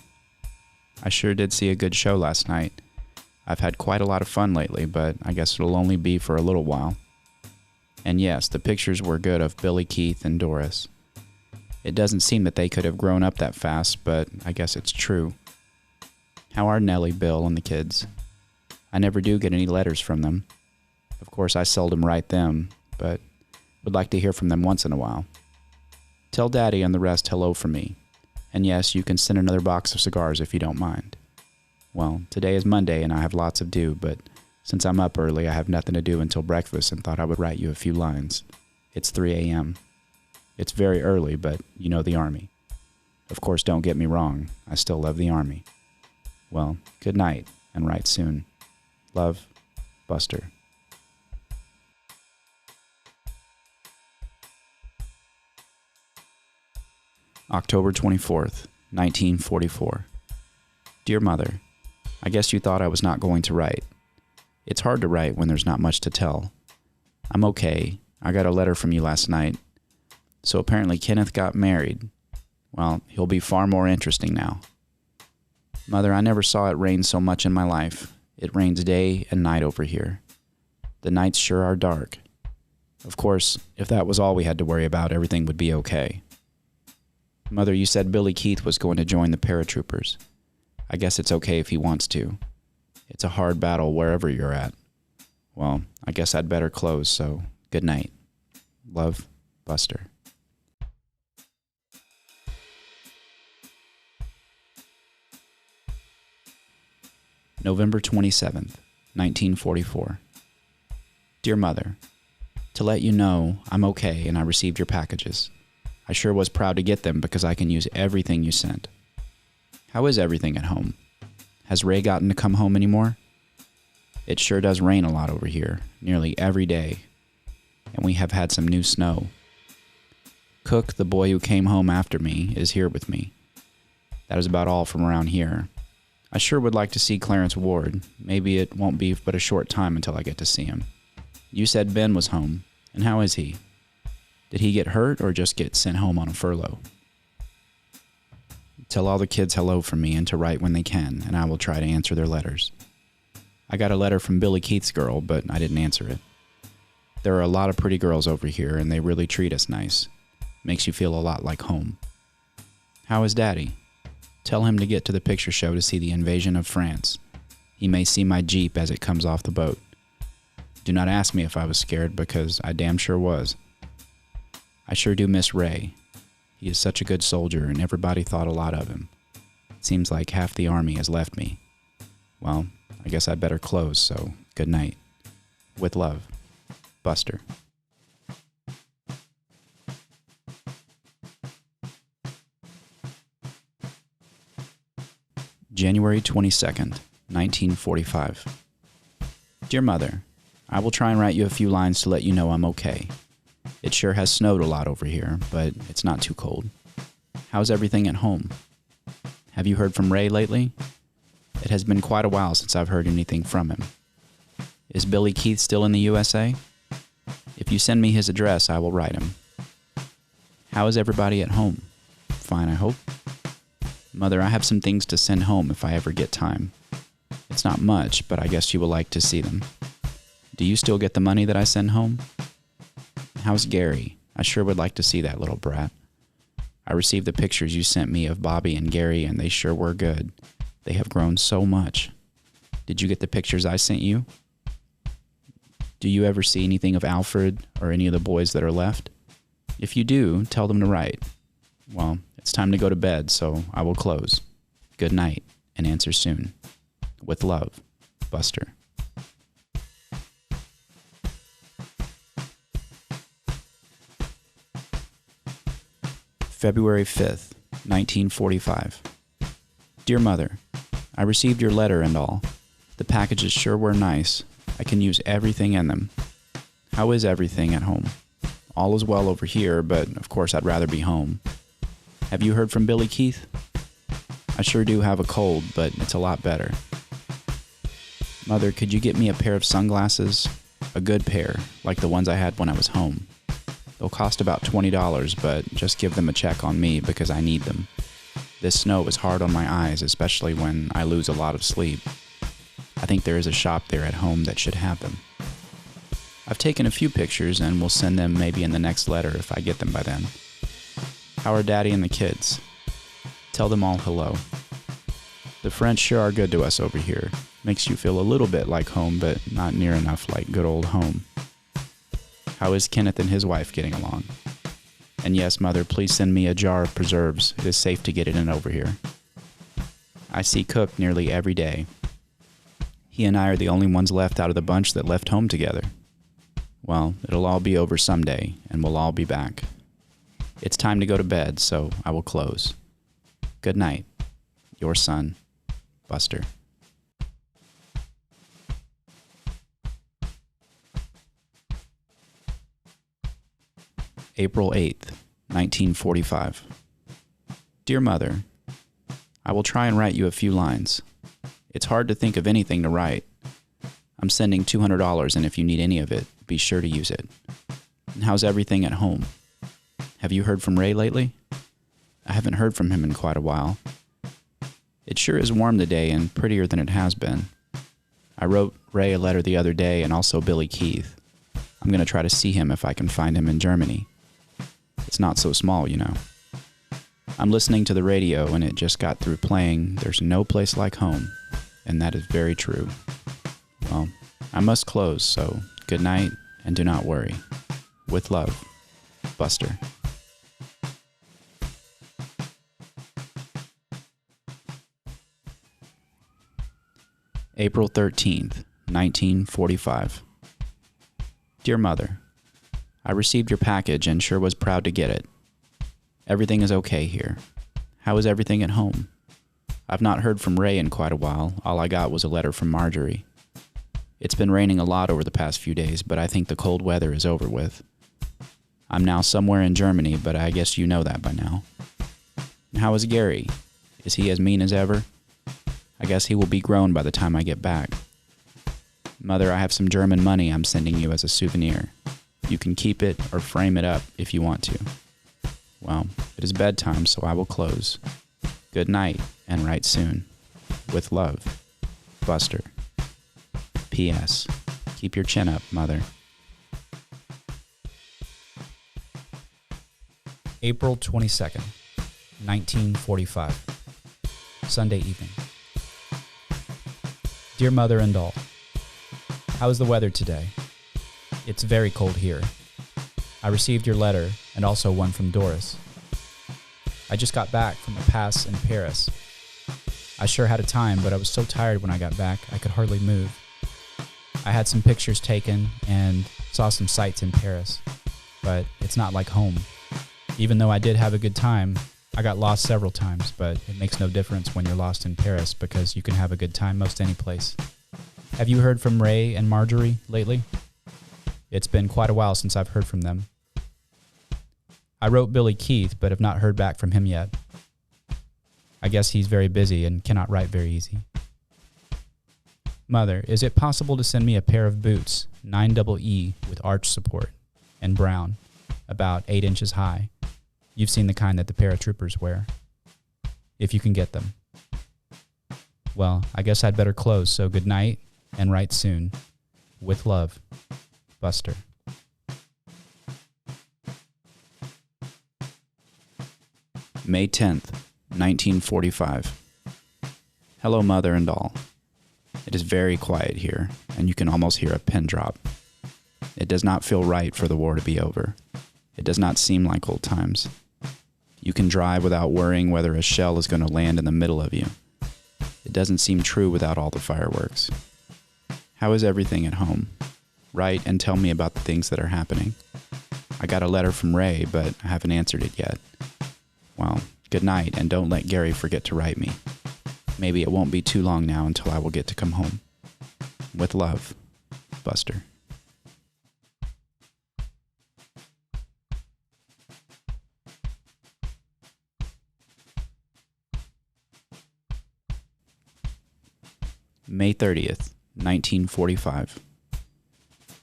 I sure did see a good show last night. I've had quite a lot of fun lately, but I guess it'll only be for a little while. And yes, the pictures were good of Billy Keith and Doris. It doesn't seem that they could have grown up that fast, but I guess it's true. How are Nellie, Bill, and the kids? I never do get any letters from them. Of course, I seldom write them, but would like to hear from them once in a while. Tell Daddy and the rest hello from me. And yes, you can send another box of cigars if you don't mind. Well, today is Monday and I have lots of due, but since I'm up early, I have nothing to do until breakfast and thought I would write you a few lines. It's 3 a.m. It's very early, but you know the Army. Of course, don't get me wrong, I still love the Army. Well, good night, and write soon. Love, Buster. October 24th, 1944. Dear Mother, I guess you thought I was not going to write. It's hard to write when there's not much to tell. I'm okay. I got a letter from you last night. So apparently Kenneth got married. Well, he'll be far more interesting now. Mother, I never saw it rain so much in my life. It rains day and night over here. The nights sure are dark. Of course, if that was all we had to worry about, everything would be okay. Mother, you said Billy Keith was going to join the paratroopers. I guess it's okay if he wants to. It's a hard battle wherever you're at. Well, I guess I'd better close, so good night. Love, Buster. November 27th, 1944. Dear Mother, to let you know I'm okay and I received your packages. I sure was proud to get them because I can use everything you sent. How is everything at home? Has Ray gotten to come home anymore? It sure does rain a lot over here, nearly every day, and we have had some new snow. Cook, the boy who came home after me, is here with me. That is about all from around here. I sure would like to see Clarence Ward. Maybe it won't be but a short time until I get to see him. You said Ben was home, and how is he? Did he get hurt or just get sent home on a furlough? Tell all the kids hello from me and to write when they can, and I will try to answer their letters. I got a letter from Billy Keith's girl, but I didn't answer it. There are a lot of pretty girls over here, and they really treat us nice. Makes you feel a lot like home. How is Daddy? Tell him to get to the picture show to see the invasion of France. He may see my Jeep as it comes off the boat. Do not ask me if I was scared, because I damn sure was. I sure do miss Ray. He is such a good soldier, and everybody thought a lot of him. It seems like half the army has left me. Well, I guess I'd better close, so good night. With love, Buster. January 22nd, 1945. Dear Mother, I will try and write you a few lines to let you know I'm okay. It sure has snowed a lot over here, but it's not too cold. How's everything at home? Have you heard from Ray lately? It has been quite a while since I've heard anything from him. Is Billy Keith still in the USA? If you send me his address, I will write him. How is everybody at home? Fine, I hope. Mother, I have some things to send home if I ever get time. It's not much, but I guess you will like to see them. Do you still get the money that I send home? How's Gary? I sure would like to see that little brat. I received the pictures you sent me of Bobby and Gary, and they sure were good. They have grown so much. Did you get the pictures I sent you? Do you ever see anything of Alfred or any of the boys that are left? If you do, tell them to write. Well, it's time to go to bed, so I will close. Good night, and answer soon. With love, Buster. February 5th, 1945. Dear Mother, I received your letter and all. The packages sure were nice. I can use everything in them. How is everything at home? All is well over here, but of course I'd rather be home. Have you heard from Billy Keith? I sure do have a cold, but it's a lot better. Mother, could you get me a pair of sunglasses? A good pair, like the ones I had when I was home. They'll cost about $20, but just give them a check on me because I need them. This snow is hard on my eyes, especially when I lose a lot of sleep. I think there is a shop there at home that should have them. I've taken a few pictures and will send them maybe in the next letter if I get them by then. How are Daddy and the kids? Tell them all hello. The French sure are good to us over here. Makes you feel a little bit like home, but not near enough like good old home. How is Kenneth and his wife getting along? And yes, Mother, please send me a jar of preserves. It is safe to get it in over here. I see Cook nearly every day. He and I are the only ones left out of the bunch that left home together. Well, it'll all be over someday, and we'll all be back. It's time to go to bed, so I will close. Good night. Your son, Buster. April 8th, 1945. Dear Mother, I will try and write you a few lines. It's hard to think of anything to write. I'm sending $200, and if you need any of it, be sure to use it. And how's everything at home? Have you heard from Ray lately? I haven't heard from him in quite a while. It sure is warm today and prettier than it has been. I wrote Ray a letter the other day and also Billy Keith. I'm going to try to see him if I can find him in Germany. It's not so small, you know. I'm listening to the radio and it just got through playing There's No Place Like Home, and that is very true. Well, I must close, so good night and do not worry. With love, Buster. April 13th, 1945. Dear Mother, I received your package and sure was proud to get it. Everything is okay here. How is everything at home? I've not heard from Ray in quite a while. All I got was a letter from Marjorie. It's been raining a lot over the past few days, but I think the cold weather is over with. I'm now somewhere in Germany, but I guess you know that by now. And how is Gary? Is he as mean as ever? I guess he will be grown by the time I get back. Mother, I have some German money I'm sending you as a souvenir. You can keep it or frame it up if you want to. Well, it is bedtime, so I will close. Good night, and write soon. With love, Buster. P.S. Keep your chin up, Mother. April 22nd, 1945. Sunday evening. Dear Mother and all, how is the weather today? It's very cold here. I received your letter and also one from Doris. I just got back from a pass in Paris. I sure had a time, but I was so tired when I got back I could hardly move. I had some pictures taken and saw some sights in Paris, but it's not like home. Even though I did have a good time, I got lost several times, but it makes no difference when you're lost in Paris because you can have a good time most any place. Have you heard from Ray and Marjorie lately? It's been quite a while since I've heard from them. I wrote Billy Keith, but have not heard back from him yet. I guess he's very busy and cannot write very easy. Mother, is it possible to send me a pair of boots, 9EE with arch support, and brown, about 8 inches high? You've seen the kind that the paratroopers wear. If you can get them. Well, I guess I'd better close, so good night, and write soon. With love, Buster. May 10th, 1945. Hello, Mother and all. It is very quiet here, and you can almost hear a pin drop. It does not feel right for the war to be over. It does not seem like old times. You can drive without worrying whether a shell is going to land in the middle of you. It doesn't seem true without all the fireworks. How is everything at home? Write and tell me about the things that are happening. I got a letter from Ray, but I haven't answered it yet. Well, good night, and don't let Gary forget to write me. Maybe it won't be too long now until I will get to come home. With love, Buster. May 30th, 1945.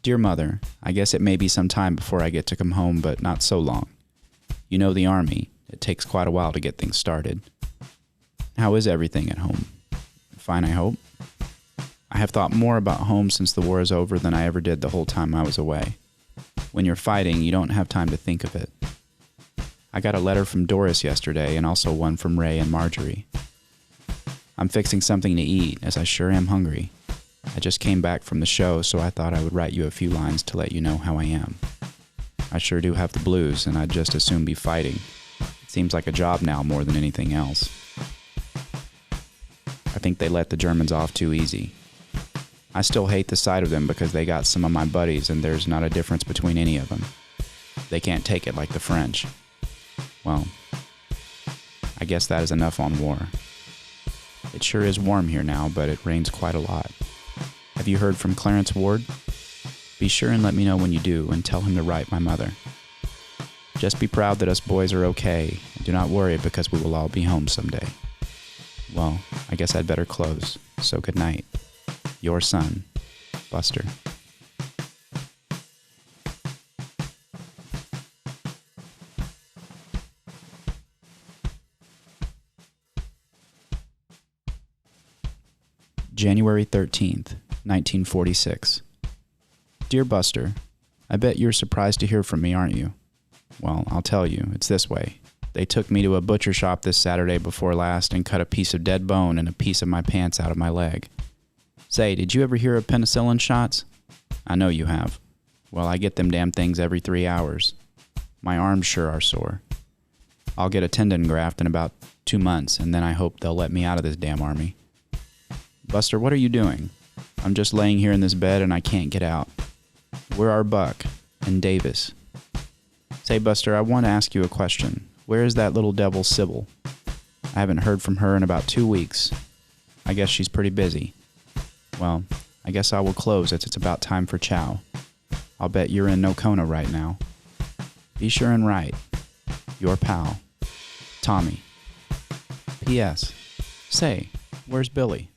Dear Mother, I guess it may be some time before I get to come home, but not so long. You know the Army. It takes quite a while to get things started. How is everything at home? Fine, I hope. I have thought more about home since the war is over than I ever did the whole time I was away. When you're fighting, you don't have time to think of it. I got a letter from Doris yesterday and also one from Ray and Marjorie. I'm fixing something to eat, as I sure am hungry. I just came back from the show, so I thought I would write you a few lines to let you know how I am. I sure do have the blues, and I'd just as soon be fighting. It seems like a job now more than anything else. I think they let the Germans off too easy. I still hate the sight of them because they got some of my buddies, and there's not a difference between any of them. They can't take it like the French. Well, I guess that is enough on war. It sure is warm here now, but it rains quite a lot. Have you heard from Clarence Ward? Be sure and let me know when you do, and tell him to write my mother. Just be proud that us boys are okay, and do not worry because we will all be home someday. Well, I guess I'd better close, so good night. Your son, Buster. January 13th, 1946. Dear Buster, I bet you're surprised to hear from me, aren't you? Well, I'll tell you, it's this way. They took me to a butcher shop this Saturday before last and cut a piece of dead bone and a piece of my pants out of my leg. Say, did you ever hear of penicillin shots? I know you have. Well, I get them damn things every 3 hours. My arms sure are sore. I'll get a tendon graft in about 2 months, and then I hope they'll let me out of this damn army. Buster, what are you doing? I'm just laying here in this bed and I can't get out. Where are Buck and Davis? Say, Buster, I want to ask you a question. Where is that little devil Sybil? I haven't heard from her in about 2 weeks. I guess she's pretty busy. Well, I guess I will close as it's about time for chow. I'll bet you're in Nocona right now. Be sure and write. Your pal, Tommy. P.S. Say, where's Billy?